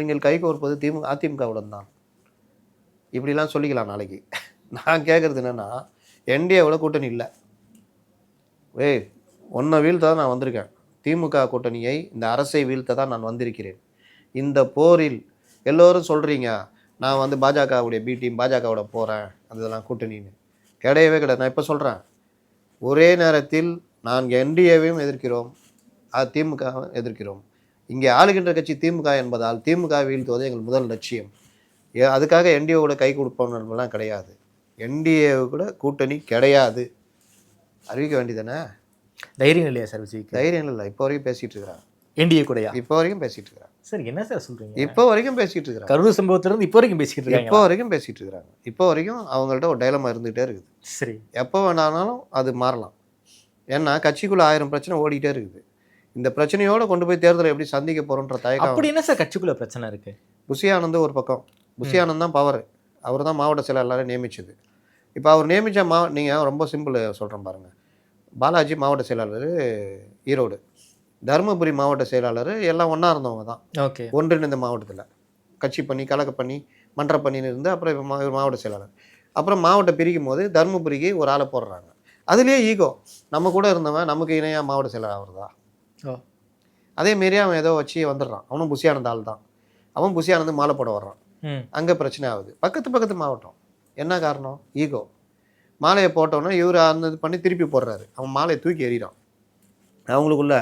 நீங்கள் கைகோர்ப்பது அதிமுகவுடன் தான், இப்படிலாம் சொல்லிக்கலாம் நாளைக்கு. நான் கேட்குறது என்னென்னா, என்டிஏவோட கூட்டணி இல்லை, ஒன்றை வீழ்த்த தான் நான் வந்திருக்கேன். திமுக கூட்டணியை, இந்த அரசை வீழ்த்த தான் நான் வந்திருக்கிறேன். இந்த போரில் எல்லோரும் சொல்கிறீங்க நான் வந்து பாஜகவுடைய பி டீம், பாஜகவோட போகிறேன், அதெல்லாம் கூட்டணின்னு கிடையவே கிடையாது. நான் இப்போ சொல்கிறேன், ஒரே நேரத்தில் நான் என்டிஏவையும் எதிர்க்கிறோம், திமுகவும் எதிர்க்கிறோம். இங்கே ஆளுகின்ற கட்சி திமுக என்பதால் திமுக வீழ்த்துவது எங்கள் முதல் லட்சியம். அதுக்காக என்டிஏவோட கை கொடுப்பவர்கள்லாம் கிடையாது. என்டிஏ கூட கூட்டணி கிடையாது, அறிவிக்க வேண்டியதானே. தைரியம் இல்லையா சார் விஜய்க்கு? தைரியம் இல்லை, இப்போ வரைக்கும் பேசிகிட்டு இருக்கிறான். என்டிஏ கூடயா? இப்போ வரைக்கும் பேசிகிட்டு இருக்கிறான் சார். என்ன சார் சொல்கிறீங்க? இப்போ வரைக்கும் பேசிகிட்டு இருக்கிறான். கரூர் சம்பவத்திலிருந்து இப்போ வரைக்கும் பேசிக்கிட்டு இருக்காங்க. இப்போ வரைக்கும் பேசிகிட்டு இருக்கிறாங்க. இப்போ வரைக்கும் அவங்கள்ட்ட ஒரு டைலமா இருந்துகிட்டே இருக்குது. சரி, எப்போ வேணாலும் அது மாறலாம். ஏன்னா கட்சிக்குள்ளே 1000 பிரச்சனை ஓடிட்டே இருக்குது. இந்த பிரச்சனையோடு கொண்டு போய் தேர்தலை எப்படி சந்திக்க போகிறோன்ற தயக்கம். அப்படி என்ன சார் கட்சிக்குள்ளே பிரச்சனை இருக்குது? புஷி ஆனந்த் ஒரு பக்கம், புஷி ஆனந்த் தான் பவர், அவர் தான் மாவட்ட செயலாளரை நியமிச்சது. இப்போ அவர் நியமித்த நீங்கள் ரொம்ப சிம்பிள் சொல்கிறேன் பாருங்கள். பாலாஜி மாவட்ட செயலாளர் ஈரோடு, தருமபுரி மாவட்ட செயலாளர், எல்லாம் ஒன்றா இருந்தவங்க தான். ஓகே, ஒன்றிணைந்த மாவட்டத்தில் கட்சி பண்ணி கலக்க பண்ணி மன்ற பண்ணின்னு இருந்து அப்புறம் மாவட்ட செயலாளர். அப்புறம் மாவட்டம் பிரிக்கும் போது தருமபுரிக்கு ஒரு ஆளை போடுறாங்க. அதுலேயே ஈகோ, நம்ம கூட இருந்தவன் நமக்கு இணையாக மாவட்ட செயலாளர் ஆகுறதா? அதேமாரி அவன் ஏதோ வச்சு வந்துடுறான். அவனும் புஷியானந்த ஆள் தான். அவன் புஷியானந்து மாலை போட வர்றான். அங்கே பிரச்சனை ஆகுது. பக்கத்து மாவட்டம். என்ன காரணம்? ஈகோ. மாலையை போட்டோன்னா இவர் அந்த இது பண்ணி திருப்பி போடுறாரு. அவன் மாலையை தூக்கி எறிகிறான். அவங்களுக்குள்ள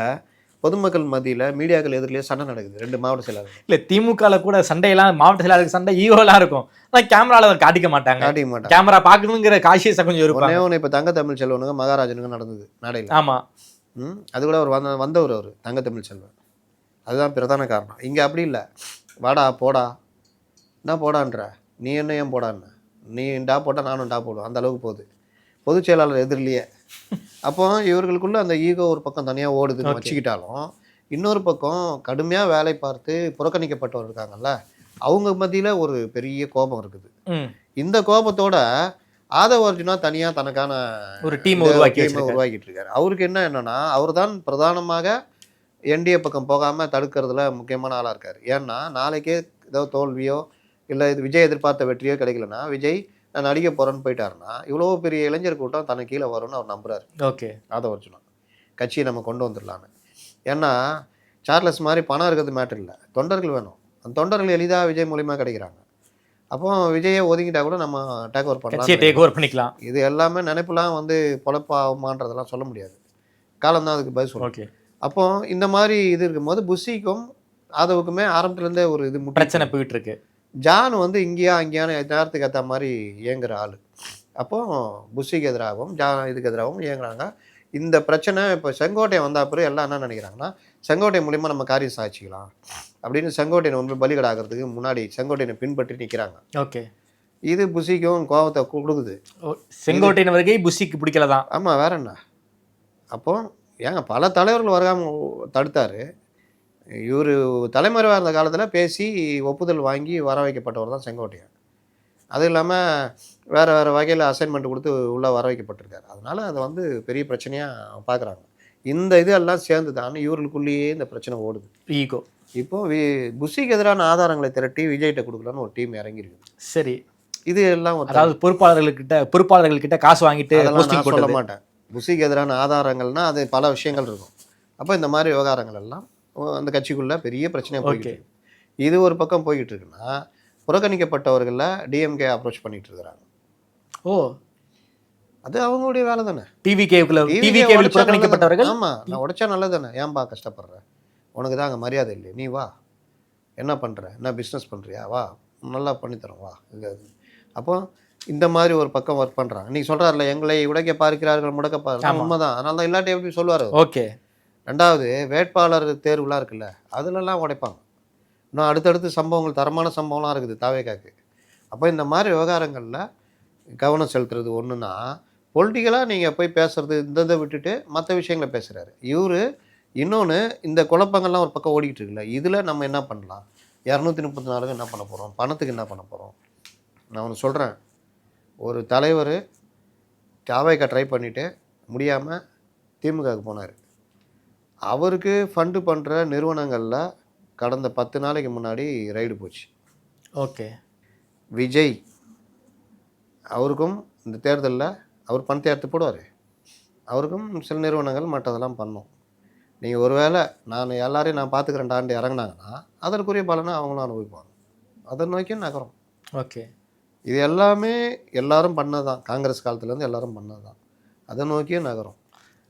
பொதுமக்கள் மத்தியில் மீடியாக்கள் எதிரிலேயே சண்டை நடக்குது, 2 மாவட்ட செயலாளர். இல்லை, திமுகவில் கூட சண்டையெல்லாம் மாவட்ட செயலாளருக்கு சண்டை ஈகோலாம் இருக்கும். ஆனால் கேமராவில் காட்டிக்க மாட்டாங்க. கேமரா பார்க்கணுங்கிற காஷியஸை கொஞ்சம் இருக்கும். இப்போ தங்க தமிழ் செல்வனுங்க மகாராஜனுங்க நடந்தது மேடையில். ஆமாம், அது கூட அவர் வந்தவர், அவர் தங்க தமிழ் செல்வன். அதுதான் பிரதான காரணம். இங்கே அப்படி இல்லை. வாடா போடா, என்ன போடான்ற, நீ என்ன ஏன் போடான்னு, நீ டா போட்டால் நானும் டா போடுவேன், அந்த அளவுக்கு போகுது. பொதுச் செயலாளர் எதிரிலேயே. அப்போ இவர்களுக்குள்ள அந்த ஈகோ ஒரு பக்கம் தனியாக ஓடுதுன்னு வச்சுக்கிட்டாலும், இன்னொரு பக்கம் கடுமையாக வேலை பார்த்து புறக்கணிக்கப்பட்டவர் இருக்காங்கல்ல, அவங்க மத்தியில் ஒரு பெரிய கோபம் இருக்குது. இந்த கோபத்தோட ஆதவ அர்ஜுனா தனியாக தனக்கான ஒரு டீம் உருவாக்கிட்டு இருக்காரு. அவருக்கு என்னன்னா, அவர் தான் பிரதானமாக என்டிஏ பக்கம் போகாமல் தடுக்கிறதுல முக்கியமான ஆளாக இருக்கார். ஏன்னா நாளைக்கே ஏதோ தோல்வியோ இல்லை இது விஜய் எதிர்பார்த்த வெற்றியோ கிடைக்கலன்னா, விஜய் நான் நடிக்க போகிறேன்னு போயிட்டாருன்னா இவ்வளோ பெரிய இளைஞர் கூட்டம் தனக்கு கீழே வரும்னு அவர் நம்புறாரு. ஓகே, ஆதவ அர்ஜுனா கட்சியை நம்ம கொண்டு வந்துடலான்னு. ஏன்னா சார்லஸ் மாதிரி பணம் இருக்கிறது மேட்டர் இல்லை, தொண்டர்கள் வேணும். அந்த தொண்டர்கள் எளிதாக விஜய் மூலிமா கிடைக்கிறாங்க. அப்போ விஜயை ஒதுங்கிட்டா கூட நம்ம டேக் ஓவர் பண்ணிக்கலாம். இது எல்லாமே நினைப்புலாம் வந்து பொழப்பாகுமான்றதெல்லாம் சொல்ல முடியாது. காலம்தான் அதுக்கு பதில் சொல்லும். ஓகே, அப்போ இந்த மாதிரி இது இருக்கும்போது புஷிக்கும் ஆதவுக்குமே ஆரம்பத்துலேருந்தே ஒரு இது பிரச்சனை போயிட்டு இருக்கு. ஜான் வந்து இங்கேயா அங்கேயான நேரத்துக்கு ஏற்ற மாதிரி இயங்குற ஆள். அப்போ புஷிக்கு எதிராகவும் இதுக்கு எதிராகவும் இயங்குறாங்க. இந்த பிரச்சனை இப்போ செங்கோட்டையன் வந்த பிறகு எல்லாம் என்ன நினைக்கிறாங்கன்னா, செங்கோட்டையன் மூலிமா நம்ம காரியம் சாதிச்சிக்கலாம் அப்படின்னு செங்கோட்டையனை வந்து பலிகடாகிறதுக்கு முன்னாடி செங்கோட்டையனை பின்பற்றி நிற்கிறாங்க. ஓகே, இது புஷிக்கும் கோபத்தை கொடுக்குது. செங்கோட்டையன் வருகை புஷிக்கு பிடிக்கல தான். ஆமாம், வேற என்ன. அப்போ ஏங்க பல தலைவர்கள் வருகாமல் தடுத்தார். இவர் தலைமறைவாக இருந்த காலத்தில் பேசி ஒப்புதல் வாங்கி வர வைக்கப்பட்டவர் தான் செங்கோட்டையன். அது இல்லாமல் வேறு வேறு வகையில் அசைன்மெண்ட் கொடுத்து உள்ளே வர வைக்கப்பட்டிருக்காரு. அதனால் அதை வந்து பெரிய பிரச்சனையாக பார்க்குறாங்க. இந்த இது எல்லாம் சேர்ந்து தான் இவர்களுக்குள்ளேயே இந்த பிரச்சனை ஓடுது. ஈகோ. இப்போது புஷிக்கு எதிரான ஆதாரங்களை திரட்டி விஜய்கிட்ட கொடுக்கலான்னு ஒரு டீம் இறங்கியிருக்கு. சரி, இது எல்லாம் அதாவது பொறுப்பாளர்கள்கிட்ட காசு வாங்கிட்டு நான் சொல்ல மாட்டேன். புஷிக்கு எதிரான ஆதாரங்கள்னா அது பல விஷயங்கள் இருக்கும். அப்போ இந்த மாதிரி விவகாரங்கள் எல்லாம் அந்த கட்சிக்குள்ளே பெரிய பிரச்சனையாக போய்கிட்டு இருக்கு. இது ஒரு பக்கம் போய்கிட்டு இருக்குன்னா புறக்கணிக்கப்பட்டவர்களில் டிஎம்கே அப்ரோச் பண்ணிட்டு இருக்கிறாங்க. ஓ, அது அவங்களுடைய வேலை தானே. டிவி கேபிள் புறக்கணிக்கப்பட்டவர்கள். ஆமாம், நான் உடைச்சா நல்லது தானே. ஏன்பா கஷ்டப்படுற? உனக்கு தான் அங்கே மரியாதை இல்லை, நீ வா. என்ன பண்ணுற? என்ன பிஸ்னஸ் பண்ணுறியா? வா, நல்லா பண்ணித்தரோம், வா. அப்போ இந்த மாதிரி ஒரு பக்கம் ஒர்க் பண்ணுறாங்க. நீங்கள் சொல்கிறாருல, எங்களை உடைக்க பார்க்கிறார்கள், முடக்க பார்க்கிறாங்க. உண்மைதான். அதனால தான் இல்லாட்டி எப்படி சொல்லுவார். ஓகே. ரெண்டாவது, வேட்பாளர் தேர்வுலாம் இருக்குல்ல, அதுலலாம் உடைப்பாங்க. இன்னும் அடுத்தடுத்து சம்பவங்கள், தரமான சம்பவம்லாம் இருக்குது தாவேக்காக்கு. அப்போ இந்த மாதிரி விவகாரங்களில் கவனம் செலுத்துறது ஒன்றுனா, பொலிட்டிக்கலாக நீங்கள் போய் பேசுகிறது இந்த விட்டுட்டு மற்ற விஷயங்களை பேசுகிறாரு இவர். இன்னொன்று, இந்த குழப்பங்கள்லாம் ஒரு பக்கம் ஓடிக்கிட்டு இருக்குல்ல, இதில் நம்ம என்ன பண்ணலாம்? 234 என்ன பண்ண போகிறோம்? பணத்துக்கு என்ன பண்ண போகிறோம்? நான் ஒன்று சொல்கிறேன். ஒரு தலைவர் தாவேக்கா ட்ரை பண்ணிவிட்டு முடியாமல் திமுகவுக்கு போனார். அவருக்கு ஃபண்டு பண்ணுற நிறுவனங்களில் கடந்த 10 நாளைக்கு முன்னாடி ரைடு போச்சு. ஓகே. விஜய் அவருக்கும் இந்த தேர்தலில் அவர் பணத்தை எடுத்து போடுவார். அவருக்கும் சில நிறுவனங்கள் மற்றதெல்லாம் பண்ணோம். நீங்கள் ஒருவேளை நான் எல்லாரையும் நான் பார்த்துக்கிறேன்டாண்டு இறங்கினாங்கன்னா அதற்குரிய பலனை அவங்களும் அனுபவிப்பாங்க. அதை நோக்கி நகரும். ஓகே. இது எல்லாமே எல்லாரும் பண்ணது தான். காங்கிரஸ் காலத்துலேருந்து எல்லாரும் பண்ணது தான். அதை நோக்கியே நகரும்.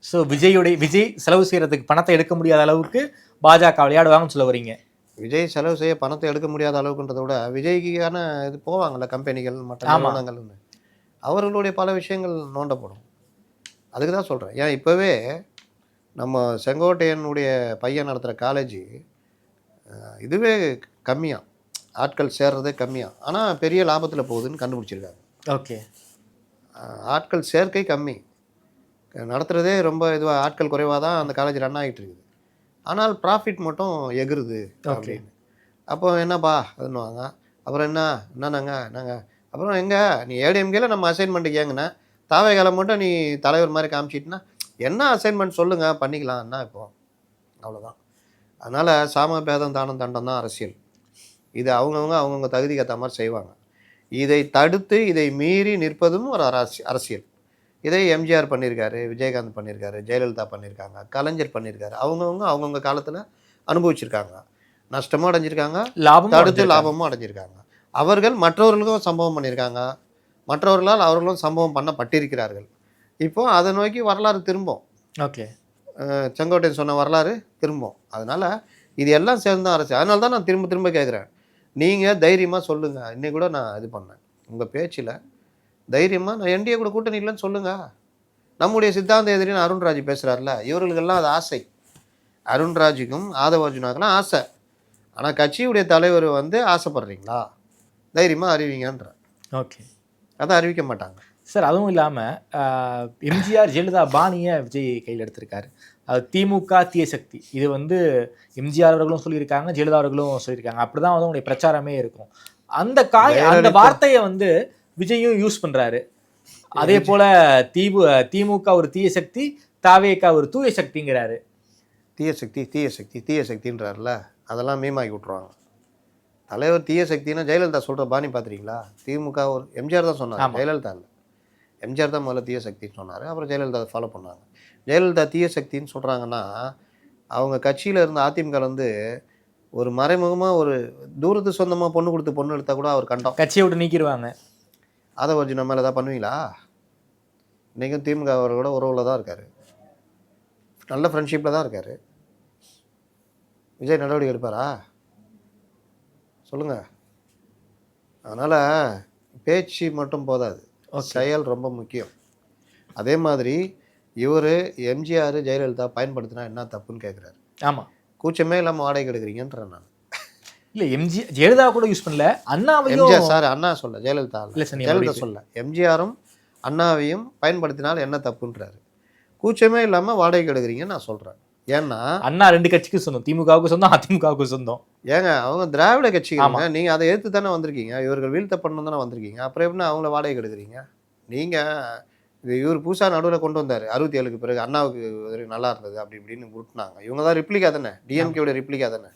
ஸோ விஜய் செலவு செய்கிறதுக்கு பணத்தை எடுக்க முடியாத அளவுக்கு பாஜக விளையாடுவாங்கன்னு சொல்ல வரீங்க? விஜய் செலவு செய்ய பணத்தை எடுக்க முடியாத அளவுக்குன்றதை விட விஜய்க்கான இது போவாங்கள்ல, கம்பெனிகள் மற்ற நிறுவனங்கள்னு, அவர்களுடைய பல விஷயங்கள் நோண்டப்படும். அதுக்கு தான் சொல்கிறேன். ஏன் இப்போவே நம்ம செங்கோட்டையனுடைய பையன் நடத்துகிற காலேஜ் இதுவே கம்மியாக, ஆட்கள் சேர்றதே கம்மியாக, ஆனால் பெரிய லாபத்தில் போகுதுன்னு கண்டுபிடிச்சிருக்காங்க. ஓகே. ஆட்கள் சேர்க்கை கம்மி, நடத்துகிறதே ரொம்ப இதுவாக, ஆட்கள் குறைவாக தான் அந்த காலேஜ் ரன் ஆகிட்டு இருக்குது. ஆனால் ப்ராஃபிட் மட்டும் எகுறுது அப்படின்னு. அப்போ என்னப்பா அதுன்னுவாங்க. அப்புறம் என்னன்னாங்க நாங்கள் அப்புறம் எங்கே நீ ஏடிஎம்கேல நம்ம அசைன்மெண்ட்டுக்கு ஏங்கண்ணா, தாவேகாலம் மட்டும் நீ தலைவர் மாதிரி காமிச்சிட்டுனா என்ன அசைன்மெண்ட் சொல்லுங்கள் பண்ணிக்கலாம் என்ன இப்போ, அவ்வளோதான். அதனால் சாம பேதம் தானம் தண்டம் தான் அரசியல். இது அவங்கவுங்க தகுதிக்கு ஏற்ற மாதிரி செய்வாங்க. இதை தடுத்து இதை மீறி நிற்பதும் ஒரு அரசியல். இதை எம்ஜிஆர் பண்ணியிருக்காரு, விஜயகாந்த் பண்ணியிருக்காரு, ஜெயலலிதா பண்ணியிருக்காங்க, கலைஞர் பண்ணியிருக்காரு. அவங்கவுங்க காலத்தில் அனுபவிச்சிருக்காங்க, நஷ்டமும் அடைஞ்சிருக்காங்க, தடுத்து லாபமும் அடைஞ்சிருக்காங்க. அவர்கள் மற்றவர்களுக்கும் சம்பவம் பண்ணியிருக்காங்க, மற்றவர்களால் அவர்களும் சம்பவம் பண்ணப்பட்டிருக்கிறார்கள். இப்போ அதை நோக்கி வரலாறு திரும்பும். ஓகே. செங்கோட்டையன் சொன்ன வரலாறு திரும்பும். அதனால் இது எல்லாம் சேர்ந்து அரசியல். அதனால தான் நான் திரும்ப திரும்ப கேட்குறேன், நீங்கள் தைரியமாக சொல்லுங்கள். இன்னைக்கு கூட நான் இது பண்ணேன் உங்கள் பேச்சில், தைரியமாக நான் என்டிஏ கூட கூட்டணி இல்லைன்னு சொல்லுங்கள். நம்முடைய சித்தாந்த எதிரின்னு அருண்ராஜ் பேசுகிறார்ல, இவர்களுக்கெல்லாம் அது ஆசை. அருண்ராஜுக்கும் ஆதவர்ஜுனாக்கெல்லாம் ஆசை. ஆனால் கட்சியுடைய தலைவர் ஆசைப்படுறீங்களா? தைரியமாக அறிவிங்கன்ற. ஓகே. அதை அறிவிக்க மாட்டாங்க சார். அதுவும் இல்லாமல் எம்ஜிஆர் ஜெயலலிதா பாணியை விஜய் கையில் எடுத்திருக்காரு. அது திமுக தீய சக்தி. இது எம்ஜிஆர் அவர்களும் சொல்லியிருக்காங்க, ஜெயலலிதா அவர்களும் சொல்லியிருக்காங்க. அப்படி தான் அவங்களுடைய பிரச்சாரமே இருக்கும். அந்த வார்த்தையை விஜயும் யூஸ் பண்ணுறாரு. அதே போல் திமுக ஒரு தீய சக்தி, தாவேகா ஒரு தூய சக்திங்கிறாரு. தீய சக்தின்றார்ல, அதெல்லாம் மீமாக்கி விட்ருவாங்க. தலைவர் தீய சக்தின்னா ஜெயலலிதா சொல்கிற பாணி பார்த்துறீங்களா? திமுக ஒரு எம்ஜிஆர் தான் சொன்னார், ஜெயலலிதா இல்லை. எம்ஜிஆர் தான் முதல்ல தீய சக்தின்னு சொன்னார், அப்புறம் ஜெயலலிதா ஃபாலோ பண்ணாங்க. ஜெயலலிதா தீய சக்தின்னு சொல்கிறாங்கன்னா, அவங்க கட்சியில் இருந்த அதிமுக ஒரு மறைமுகமாக ஒரு தூரத்து சொந்தமாக பொண்ணு கொடுத்து பொண்ணு எடுத்தால் கூட அவர் கண்டம், கட்சியை விட்டு நீக்கிடுவாங்க. அதை வச்சு நம்ம மேலே ஏதாவது பண்ணுவீங்களா? இன்றைக்கும் திமுக அவரோட உறவில் தான் இருக்கார், நல்ல ஃப்ரெண்ட்ஷிப்பில் தான் இருக்கார். விஜய் நடவடிக்கை எடுப்பாரா சொல்லுங்கள்? அதனால் பேச்சு மட்டும் போதாது, செயல் ரொம்ப முக்கியம். அதே மாதிரி இவர் எம்ஜிஆர் ஜெயலலிதா பயன்படுத்தினா என்ன தப்புன்னு கேட்குறாரு. ஆமாம், கூச்சமே இல்லாமல் வாடகை எடுக்கிறீங்கன்றேன் நான். இல்லை, ஜெயலலிதா கூட யூஸ் பண்ணல, அண்ணாவையும். எம்ஜிஆர் சார் அண்ணா சொல்ல, ஜெயலலிதா சொல்ல, எம்ஜிஆரும் அண்ணாவையும் பயன்படுத்தினால் என்ன தப்புன்றாரு. கூச்சமே இல்லாமல் வாடகை எடுக்கிறீங்கன்னு நான் சொல்கிறேன். ஏன்னா அண்ணா 2 கட்சிக்கும் சொந்தம், திமுகவுக்கு சொந்தம், அதிமுகவுக்கு சொந்தம். ஏங்க அவங்க திராவிட கட்சிங்க, நீங்க அதை எடுத்து தானே வந்திருக்கீங்க. இவர்கள் வீழ்த்த பண்ணணும் தானே வந்திருக்கீங்க. அப்புறம் எப்படின்னா அவங்கள வாடகை எடுக்கிறீங்க நீங்க? இது இவர் புதுசா நடுவில் கொண்டு வந்தார் 67க்கு பிறகு, அண்ணாவுக்கு நல்லா இருந்தது அப்படி இப்படின்னு விட்டுனாங்க. இவங்க தான் ரிப்ளிகா தானே, டிஎம்கேயோட ரிப்ளிகா தானே.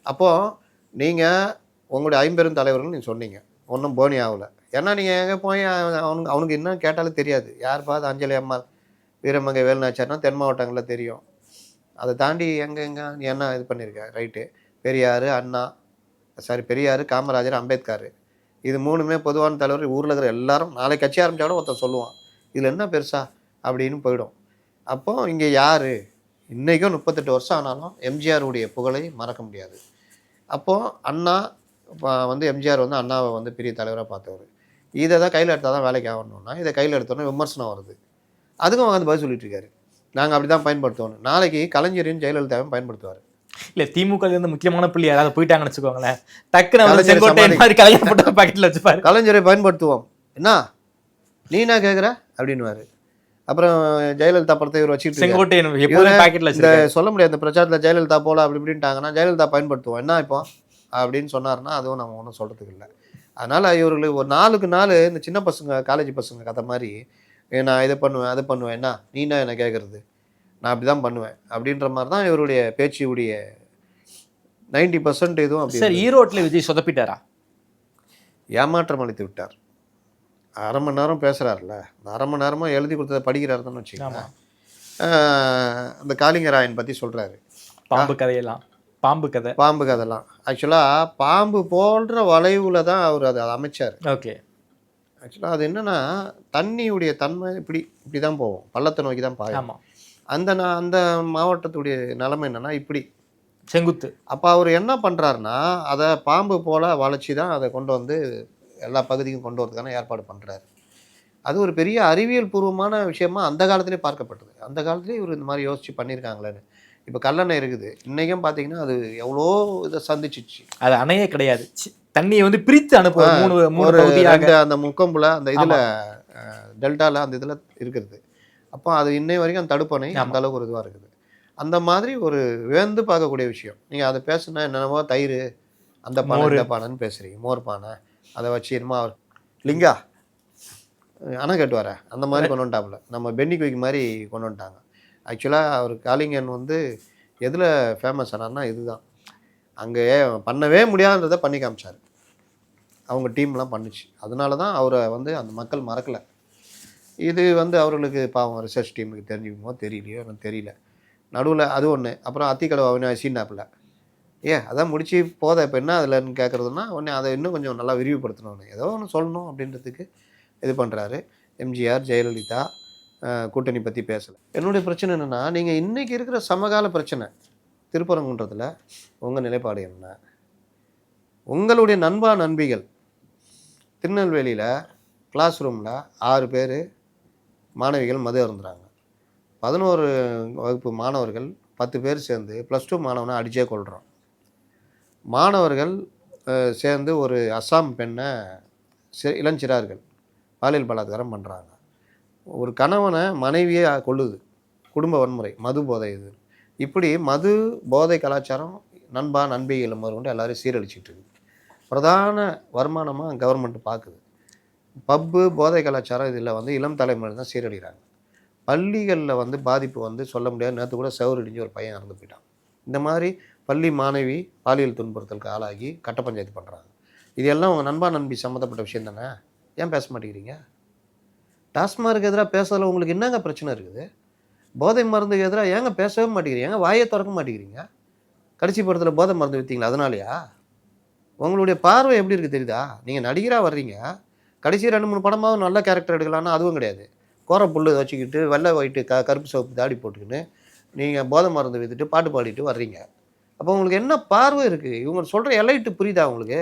அப்போது நீங்கள் உங்களுடைய 50 தலைவர்கள் நீங்கள் சொன்னீங்க, ஒன்றும் போனி ஆகலை. ஏன்னா நீங்கள் எங்கே போய் அவனுக்கு என்ன கேட்டாலும் தெரியாது. யார் அது அஞ்சலி அம்மா வீரமங்கை வேலுநாச்சியார்னா தென் மாவட்டங்களில் தெரியும். அதை தாண்டி எங்கே நீ என்ன இது பண்ணியிருக்க? ரைட்டு, பெரியார் அண்ணா, பெரியார் காமராஜர் அம்பேத்கர், இது 3மே பொதுவான தலைவர். ஊரில் இருக்கிற எல்லாரும் நாளைக்கு கட்சி ஆரம்பித்தாலும் ஒருத்தன் சொல்லுவான் இதில் என்ன பெருசா அப்படின்னு போயிடும். அப்போது இங்கே யார் இன்றைக்கும் 38 வருஷம் ஆனாலும் எம்ஜிஆருடைய புகழை மறக்க முடியாது. அப்போது அண்ணா எம்ஜிஆர் அண்ணாவை பெரிய தலைவராக பார்த்தவர். இதை தான் கையில் எடுத்தால் தான் வேலைக்கு ஆகணும்னா இதை கையில் எடுத்தோன்னே விமர்சனம் வருது. அதுக்கும் பதில் சொல்லிட்டு இருக்காரு, நாங்கள் அப்படி தான் பயன்படுத்துவோம். நாளைக்கு கலைஞரின் ஜெயலலிதாவையும் பயன்படுத்துவார். இல்லை, திமுக முக்கியமான புள்ளி யாராவது போயிட்டாங்கன்னு வச்சுக்கோங்களேன், டக்குன்னு பாக்கெட்டில் வச்சுப்பாரு. கலைஞரை பயன்படுத்துவோம் என்ன நீ என்ன கேட்குற அப்படின்னுவாரு. அப்புறம் ஜெயலலிதா படத்தை இவர் வச்சுட்டு சொல்ல முடியாது. இந்த பிரச்சாரத்தில் ஜெயலலிதா போல அப்படி இப்படின்ட்டாங்கன்னா ஜெயலலிதா பயன்படுத்துவோம் என்ன இப்போ அப்படின்னு சொன்னார்னா அதுவும் நம்ம ஒன்றும் சொல்கிறதுக்கு இல்லை. அதனால் இவர்கள் ஒரு 4க்கு 4 இந்த சின்ன பசங்க காலேஜ் பசங்க கதை மாதிரி நான் இதை பண்ணுவேன் அதை பண்ணுவேன் என்ன நீனா என்ன கேட்குறது, நான் அப்படி தான் பண்ணுவேன் அப்படின்ற மாதிரி தான் இவருடைய பேச்சுடைய 90% இதுவும். அப்படி சார், ஈரோட்டில் விஜய் சொதப்பிட்டாரா? ஏமாற்றம் அளித்து விட்டார். அரை மணி நேரம் பேசுகிறாருல்ல, அந்த அரை மணி நேரமாக எழுதி கொடுத்ததை படிக்கிறாருன்னு வச்சுக்கோங்க. அந்த காளிங்கராயன் பற்றி சொல்கிறாரு, பாம்பு கதையெல்லாம், பாம்பு கதைலாம். ஆக்சுவலாக பாம்பு போன்ற வளைவில் தான் அவர் அதை அமைச்சார். ஓகே. ஆக்சுவலாக அது என்னென்னா தண்ணியுடைய தன்மை இப்படி தான் போவோம், பள்ளத்தை நோக்கி தான் பாயும். அந்த மாவட்டத்துடைய நிலைமை என்னென்னா இப்படி செங்குத்து. அப்போ அவர் என்ன பண்ணுறாருன்னா அதை பாம்பு போல் வளைச்சி தான் அதை கொண்டு வந்து எல்லா பகுதிக்கும் கொண்டு வரதுக்கான ஏற்பாடு பண்ணுறாரு. அது ஒரு பெரிய அறிவியல் பூர்வமான விஷயமா அந்த காலத்திலே பார்க்கப்பட்டது. அந்த காலத்துலேயே இவர் இந்த மாதிரி யோசித்து பண்ணியிருக்காங்களேன்னு. இப்போ கல்லணை இருக்குது, இன்றைக்கும் பார்த்தீங்கன்னா அது எவ்வளோ இதை சந்திச்சிச்சு. அது அணையே கிடையாது, தண்ணியை பிரித்து அனுப்புவோம். அந்த முக்கம்புல அந்த இதில் டெல்டாவில் அந்த இதில் இருக்கிறது. அப்போ அது இன்னை வரைக்கும் அந்த தடுப்பணை அந்த அளவுக்கு ஒரு இதுவாக இருக்குது. அந்த மாதிரி ஒரு வேந்து பார்க்கக்கூடிய விஷயம். நீங்கள் அதை பேசுனா என்னென்னவோ தயிர் அந்த பானை இந்த பானைன்னு பேசுகிறீங்க, மோர் பானை அதை வச்சு என்னமோ அவர் லிங்கா அணை கட்டுவார அந்த மாதிரி கொண்டு வந்துட்டாப்புல. நம்ம பென்னி குயிக் மாதிரி கொண்டு வந்துட்டாங்க. ஆக்சுவலாக அவர் காளிங்கன் எதில் ஃபேமஸ் ஆனார்னா இதுதான். அங்கே பண்ணவே முடியாதுன்றதை பண்ணி காமிச்சார். அவங்க டீம்லாம் பண்ணிச்சு. அதனால தான் அவரை அந்த மக்கள் மறக்கலை. இது அவர்களுக்கு பாவம் ரிசர்ச் டீமுக்கு தெரிஞ்சுக்குமோ தெரியலையோ எனக்கு தெரியல. நடுவில் அது ஒன்று. அப்புறம் அத்திக்கடவை அவினாசின்னாப்பில் அதான் முடிச்சு போத இப்போ என்ன அதில்ன்னு கேட்குறதுன்னா உடனே அதை இன்னும் கொஞ்சம் நல்லா விரிவுபடுத்தணும், ஏதோ ஒன்று சொல்லணும் அப்படின்றதுக்கு இது பண்ணுறாரு. எம்ஜிஆர் ஜெயலலிதா கூட்டணி பற்றி பேசலை. என்னுடைய பிரச்சனை என்னென்னா நீங்கள் இன்றைக்கி இருக்கிற சமகால பிரச்சனை திருப்பரங்குன்றத்தில் உங்கள் நிலைப்பாடு என்ன? உங்களுடைய நண்பிகள் திருநெல்வேலியில் கிளாஸ் ரூமில் 6 பேர் மாணவிகள் மது அருந்துறாங்க. 11 வகுப்பு மாணவர்கள் 10 பேர் சேர்ந்து +2 மாணவனை அடிச்சே கொள்கிறோம். மாணவர்கள் சேர்ந்து ஒரு அஸ்ஸாம் பெண்ணை இளஞ்சிறார்கள் பாலியல் பலாத்காரம் பண்ணுறாங்க. ஒரு கணவனை மனைவியே கொள்ளுது. குடும்ப வன்முறை, மது போதை. இது இப்படி மது போதை கலாச்சாரம் நண்பிகள் கொண்டு எல்லாரையும் சீரழிச்சிட்டு இருக்குது. பிரதான வருமானமாக கவர்மெண்ட் பார்க்குது. பப்பு போதை கலாச்சாரம் இதில் இளம் தலைமுறை தான் சீரழிகிறாங்க. பள்ளிகளில் பாதிப்பு சொல்ல முடியாது. நேற்று கூட செவரிடிஞ்சு ஒரு பையன் இறந்து போயிட்டான். இந்த மாதிரி பள்ளி மாணவி பாலியல் துன்புறுத்தலுக்கு ஆளாகி கட்ட பஞ்சாயத்து பண்ணுறாங்க. இது எல்லாம் உங்கள் நண்பி சம்மந்தப்பட்ட விஷயம் தானே, ஏன் பேச மாட்டேங்கிறீங்க? டாஸ்மார்க்கு எதிராக பேசுறதுல உங்களுக்கு என்னங்க பிரச்சனை இருக்குது? போதை மருந்துக்கு எதிராக ஏங்க பேசவே மாட்டேங்கிறீங்க? ஏங்க வாயை திறக்க மாட்டேங்கிறீங்க? கடைசி படத்தில் போதை மருந்து விற்றீங்களா? அதனாலயா? உங்களுடைய பார்வை எப்படி இருக்குது தெரியுதா? நீங்கள் நடிகராக வர்றீங்க, கடைசி 2-3 படமாவது நல்ல கேரக்டர் எடுக்கலான்னா அதுவும் கிடையாது. கோர புல்லு வச்சுக்கிட்டு வெள்ளை ஒயிட்டு கருப்பு சிவப்பு தாடி போட்டுக்கின்னு நீங்கள் போதை மருந்து விற்றுட்டு பாட்டு பாடிட்டு வர்றீங்க. அப்போ உங்களுக்கு என்ன பார்வை இருக்குது? இவங்க சொல்கிற எலைட்டு புரியுதா உங்களுக்கு?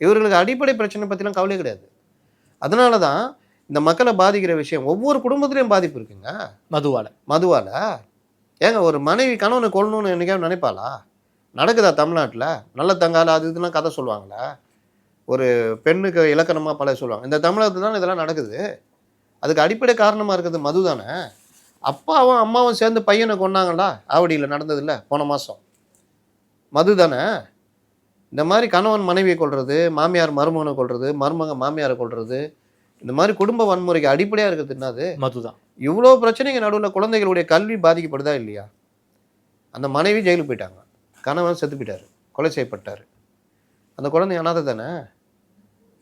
இவர்களுக்கு அடிப்படை பிரச்சனை பற்றிலாம் கவலையே கிடையாது. அதனால தான் இந்த மக்களை பாதிக்கிற விஷயம் ஒவ்வொரு குடும்பத்துலேயும் பாதிப்பு இருக்குங்க. மதுவால் ஏங்க ஒரு மனைவி கணவனை கொள்ளணும்னு என்னைக்காவது நினைப்பாளா? நடக்குதா தமிழ்நாட்டில்? நல்ல தங்கால அது இதெல்லாம் கதை சொல்லுவாங்களா? ஒரு பெண்ணுக்கு இலக்கணமாக பல சொல்லுவாங்க. இந்த தமிழகத்தில் தான் இதெல்லாம் நடக்குது. அதுக்கு அடிப்படை காரணமாக இருக்கிறது மது தானே. அப்பாவும் அம்மாவும் சேர்ந்து பையனை கொண்டாங்களா ஆவடியில் நடந்ததில்ல போன மாதம். மது தானே. இந்த மாதிரி கணவன் மனைவியை கொள்வது, மாமியார் மருமகனை கொள்வது, மருமகன் மாமியாரை கொள்வது, இந்த மாதிரி குடும்ப வன்முறைக்கு அடிப்படையாக இருக்கிறது என்னது? மதுதான். இவ்வளோ பிரச்சனைங்க நடுவில் குழந்தைகளுடைய கல்வி பாதிக்கப்படுதா இல்லையா? அந்த மனைவி ஜெயிலுக்கு போயிட்டாங்க, கணவன் செத்து போயிட்டார், கொலை செய்யப்பட்டார். அந்த குழந்தை அனாதை தானே.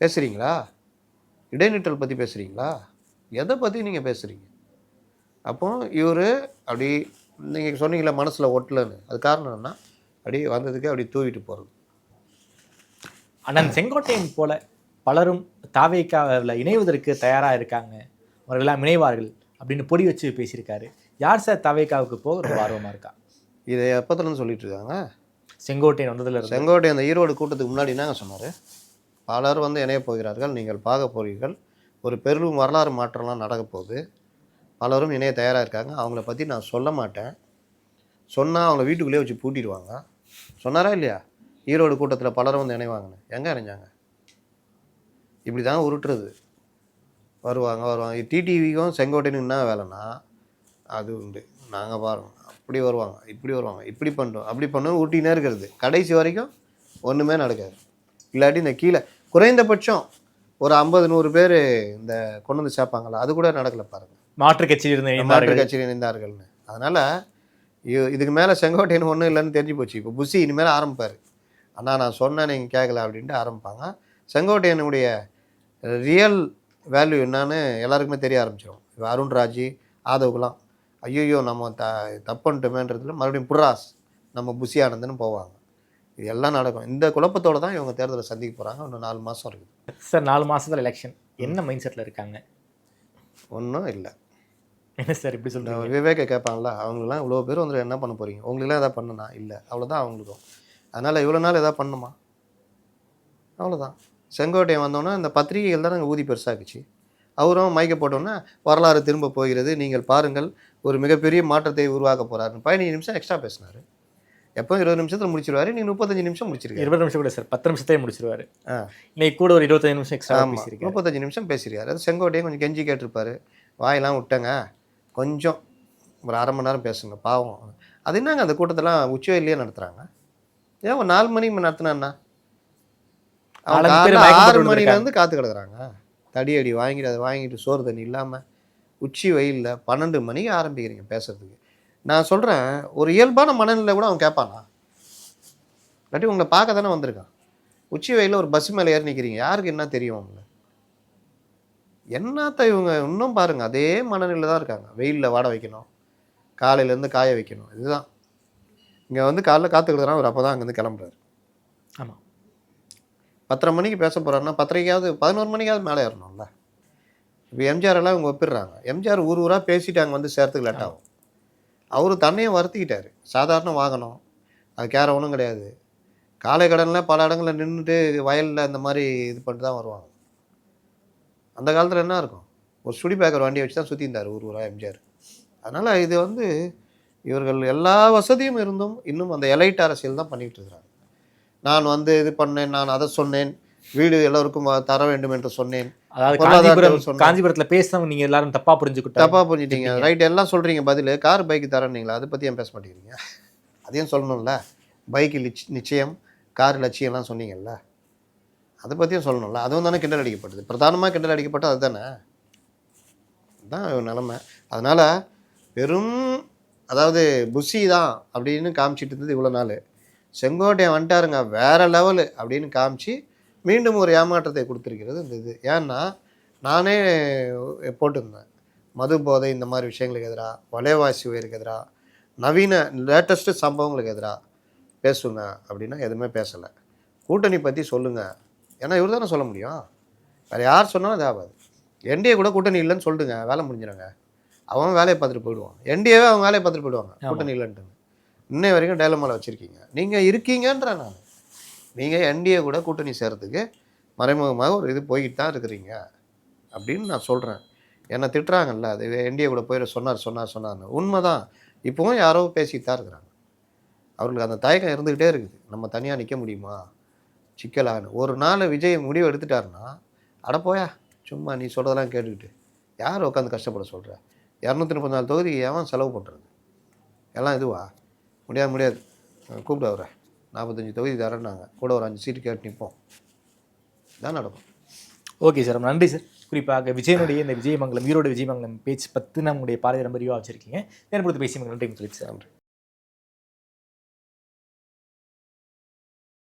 பேசுகிறீங்களா? இடைநிற்றல் பற்றி பேசுகிறீங்களா? எதை பற்றி நீங்கள் பேசுகிறீங்க? அப்போ இவர் அப்படி நீங்கள் சொன்னீங்களா மனசில் ஒட்டலன்னு, அது காரணம் என்ன? அப்படி வந்ததுக்கு அப்படி தூவிட்டு போகிறது. அண்ணன் செங்கோட்டையன் போல பலரும் தாவேக்காவில் இணைவதற்கு தயாராக இருக்காங்க, அவர்களெல்லாம் இணைவார்கள் அப்படின்னு பொடி வச்சு பேசியிருக்காரு. யார் சார் தாவேக்காவுக்கு போக ரொம்ப ஆர்வமாக இருக்கா? இதை எப்போத்துலேருந்து சொல்லிட்டு இருக்காங்க? செங்கோட்டையன் வந்ததில் செங்கோட்டையன் அந்த ஈரோடு கூட்டத்துக்கு முன்னாடி என்னங்க சொன்னார்? பலர் வந்து இணைய போகிறார்கள், நீங்கள் பார்க்க போகிறீர்கள், ஒரு பெரும் வரலாறு மாற்றம்லாம் நடக்க போகுது, பலரும் இணைய தயாராக இருக்காங்க, அவங்கள பற்றி நான் சொல்ல மாட்டேன், சொன்னால் அவங்கள வீட்டுக்குள்ளேயே வச்சு பூட்டிடுவாங்க. சொன்னாரா இல்லையா? ஈரோடு கூட்டத்தில் பலரும் வந்து இணைவாங்கன்னு. எங்கே இணைஞ்சாங்க? இப்படி தான் உருட்டுறது. வருவாங்க. டிடிவிக்கும் செங்கோட்டையனுக்கு என்ன வேலைன்னா அது உண்டு. நாங்கள் பாருங்கள், அப்படி வருவாங்க, இப்படி வருவாங்க, இப்படி பண்ணுறோம், அப்படி பண்ணோம், ஊட்டினே இருக்கிறது. கடைசி வரைக்கும் ஒன்றுமே நடக்காது. இல்லாட்டி இந்த கீழே குறைந்தபட்சம் ஒரு 50-100 பேர் இந்த கொண்டு வந்து சேர்ப்பாங்களா, அது கூட நடக்கலை பாருங்கள். மாற்று கட்சியில் இணைந்தார்கள்னு. அதனால் இதுக்கு மேலே செங்கோட்டையன் ஒன்றும் இல்லைன்னு தெரிஞ்சு போச்சு. இப்போ புஷி இனிமேல் ஆரம்பிப்பார். அண்ணா நான் சொன்னேன் நீங்கள் கேட்கல அப்படின்ட்டு ஆரம்பிப்பாங்க. செங்கோட்டையனுடைய ரியல் வேல்யூ என்னன்னு எல்லாருக்குமே தெரிய ஆரம்பிச்சிடும். இப்போ அருண்ராஜ் ஆதவுக்கெலாம் ஐயோ நம்ம தப்புன்ட்டுமேன்றதுல மறுபடியும் புர்ராஸ் நம்ம புஷி ஆனந்துன்னு போவாங்க. இது எல்லாம் நடக்கும். இந்த குழப்பத்தோடு தான் இவங்க தேர்தலை சந்திக்க போகிறாங்க. இன்னும் 4 மாதம் இருக்குது சார். 4 மாதத்தில் எலெக்ஷன். என்ன மைண்ட் செட்டில் இருக்காங்க? ஒன்றும் இல்லை. என்ன சார் இப்படி சொல்கிறீங்க? விவேக்கை கேட்பாங்களா, அவங்களெலாம் இவ்வளோ பேர் வந்து என்ன பண்ண போகிறீங்க, உங்களுக்குலாம் எதாவது பண்ணுனா இல்லை, அவ்வளோதான் அவங்களுக்கும். அதனால் இவ்வளோ நாள் எதாவது பண்ணுமா, அவ்வளோதான். செங்கோட்டையன் வந்தோன்னா இந்த பத்திரிகைகள் தான் நாங்கள் ஊதி பெருசாக்குச்சு. அவரும் மைக்க போட்டோன்னா வரலாறு திரும்ப போகிறது, நீங்கள் பாருங்கள், ஒரு மிகப்பெரிய மாற்றத்தை உருவாக்க போகிறாருன்னு 15 நிமிஷம் எக்ஸ்ட்ரா பேசினார். எப்போ 20 நிமிஷத்தில் முடிச்சிருவாரு, நீங்கள் 35 நிமிஷம் முடிச்சிருக்காரு. 20 நிமிஷம் கூட சார், 10 நிமிஷத்தையே முடிச்சிருவாரு. இன்னைக்கு கூட ஒரு 25 நிமிஷம் எக்ஸ்ட்ரா பேசியிருக்காரு. 35 நிமிஷம் பேசியிருக்காரு. அது செங்கோட்டையன் கொஞ்சம் கெஞ்சி கேட்டிருப்பாரு, வாயெல்லாம் விட்டங்க, கொஞ்சம் ஒரு 1/2 மணி நேரம் பேசுங்க பாவம். அது என்னங்க அந்த கூட்டத்தெல்லாம் உச்சவெளியே நடத்துகிறாங்க? ஏன் ஒரு 4 மணிக்கு நடத்தினா அவங்க 6 மணிலேருந்து காத்து கிடக்குறாங்க. தடி அடி வாங்கிட்டு அதை வாங்கிட்டு சோறு தண்ணி இல்லாமல் உச்சி வெயிலில் 12 மணிக்கு ஆரம்பிக்கிறீங்க பேசுறதுக்கு. நான் சொல்கிறேன், ஒரு இயல்பான மனநிலை கூட அவன் கேட்பானா? இல்லாட்டி உங்களை பார்க்க தானே வந்திருக்கான். உச்சி வெயிலில் ஒரு பஸ் மேலே ஏறி நிற்கிறீங்க, யாருக்கு என்ன தெரியும் அவங்கள? என்னத்த இவங்க இன்னும் பாருங்கள், அதே மனநிலை தான் இருக்காங்க. வெயிலில் வாட வைக்கணும், காலையிலேருந்து காய வைக்கணும், இதுதான். இங்கே வந்து காலைல காத்துக்கிட்டுறான், அவர் அப்போ தான் அங்கேருந்து கிளம்புறாரு. ஆமாம், 10:30 மணிக்கு பேச போகிறாருன்னா 10:30க்காவது 11 மணிக்காவது மேலே ஏறணும்ல. இப்போ எம்ஜிஆர் எல்லாம் இவங்க ஒப்பிடுறாங்க. எம்ஜிஆர் ஊராக பேசிட்டு அங்கே வந்து சேர்த்துக்கு லேட் ஆகும். அவர் தன்னையும் வருத்திக்கிட்டார். சாதாரண வாகனம், அது கேர ஒன்றும் கிடையாது. காலை கடனில் பல இடங்களில் நின்றுட்டு வயலில் இந்த மாதிரி இது பண்ணிட்டு தான் வருவாங்க. அந்த காலத்தில் என்ன இருக்கும், ஒரு சுடி பேக்கர் வண்டியை வச்சு தான் சுற்றிருந்தார் ஊராக எம்ஜிஆர். அதனால் இது வந்து இவர்கள் எல்லா வசதியும் இருந்தும் இன்னும் அந்த எலைட் அரசியல் தான் பண்ணிக்கிட்டு இருக்கிறாங்க. நான் வந்து இது பண்ணேன், நான் அதை சொன்னேன், வீடு எல்லோருக்கும் தர வேண்டும் என்று சொன்னேன். அதாவது காஞ்சிபுரத்தில் பேசினவங்க நீங்கள் எல்லாரும் தப்பாக புரிஞ்சுக்கிட்டீங்க. ரைட், எல்லாம் சொல்கிறீங்க பதில். கார் பைக்கு தரேன்னீங்களா, அதை பற்றி ஏன் பேச மாட்டேங்கிறீங்க? அதையும் சொல்லணும்ல. பைக்கு நிச்சயம், கார் லட்சியம்லாம் சொன்னீங்கல்ல, அதை பற்றியும் சொல்லணும்ல. அதுவும் தானே கிண்டல் அடிக்கப்பட்டது, பிரதானமாக கிண்டல் அடிக்கப்பட்டது அது தானே. அதுதான் நிலமை. அதனால் பெரும் அதாவது புஷி தான் அப்படின்னு காமிச்சிட்டு இருந்தது இவ்வளோ நாள். செங்கோட்டையன் வந்துட்டாருங்க வேறு லெவலு அப்படின்னு காமிச்சு மீண்டும் ஒரு ஏமாற்றத்தை கொடுத்துருக்கிறது இந்த இது. ஏன்னா நானே போட்டிருந்தேன், மது போதை இந்த மாதிரி விஷயங்களுக்கு எதிராக, வலைவாசி உயருக்கு எதிராக, நவீன லேட்டஸ்ட்டு சம்பவங்களுக்கு எதிராக பேசுங்க அப்படின்னா எதுவுமே பேசலை. கூட்டணி பற்றி சொல்லுங்கள், ஏன்னா இவர் தானே சொல்ல முடியும், வேறு யார் சொன்னாலும் அது ஆகாது. என்டிஏ கூட கூட்டணி இல்லைன்னு சொல்லிட்டுங்க, வேலை முடிஞ்சிடுங்க. அவன் வேலையை பார்த்துட்டு போயிடுவான், என்டிஏவே அவங்க வேலையை பார்த்துட்டு போயிடுவாங்க. கூட்டணி இல்லைன்ட்டு இன்னை வரைக்கும் டைலமாவில் வச்சுருக்கீங்க. நீங்கள் இருக்கீங்கன்ற நான், நீங்கள் என்டிஏ கூட கூட்டணி சேர்கிறதுக்கு மறைமுகமாக ஒரு இது போய்கிட்டு தான் இருக்கிறீங்க அப்படின்னு நான் சொல்கிறேன். என்னை திட்டுறாங்கல்ல, அது என்டிஏ கூட போயிட சொன்னார்னு. உண்மை தான். இப்போவும் யாரோ பேசிட்டு தான் இருக்கிறாங்க. அவர்களுக்கு அந்த தயக்கம் இருந்துக்கிட்டே இருக்குது, நம்ம தனியாக நிற்க முடியுமா சிக்கலான்னு. ஒரு நாள் விஜய் முடிவு எடுத்துட்டாருன்னா, அட போயா சும்மா நீ சொல்கிறதெல்லாம் கேட்டுக்கிட்டு யார் உட்காந்து கஷ்டப்பட சொல்கிற, 234 தொகுதி ஏன் செலவு பண்ணுறது? எல்லாம் இதுவா? முடியாது. கூப்பிட்டு அவரை 45 தொகுதி தரேன்னாங்க, கூட ஒரு 5 சீட்டு கேட்டு நிற்போம், இதான் நடக்கும். ஓகே சார், நன்றி சார். குறிப்பாக விஜயனுடைய இந்த விஜயமங்கலம் ஈரோடு விஜயமங்கலம் பேச்சு பற்றி நம்முடைய பார்வை ரொம்ப விரிவாக வச்சிருக்கீங்க. நேரம் கொடுத்து பேசி நன்றி. நன்றி.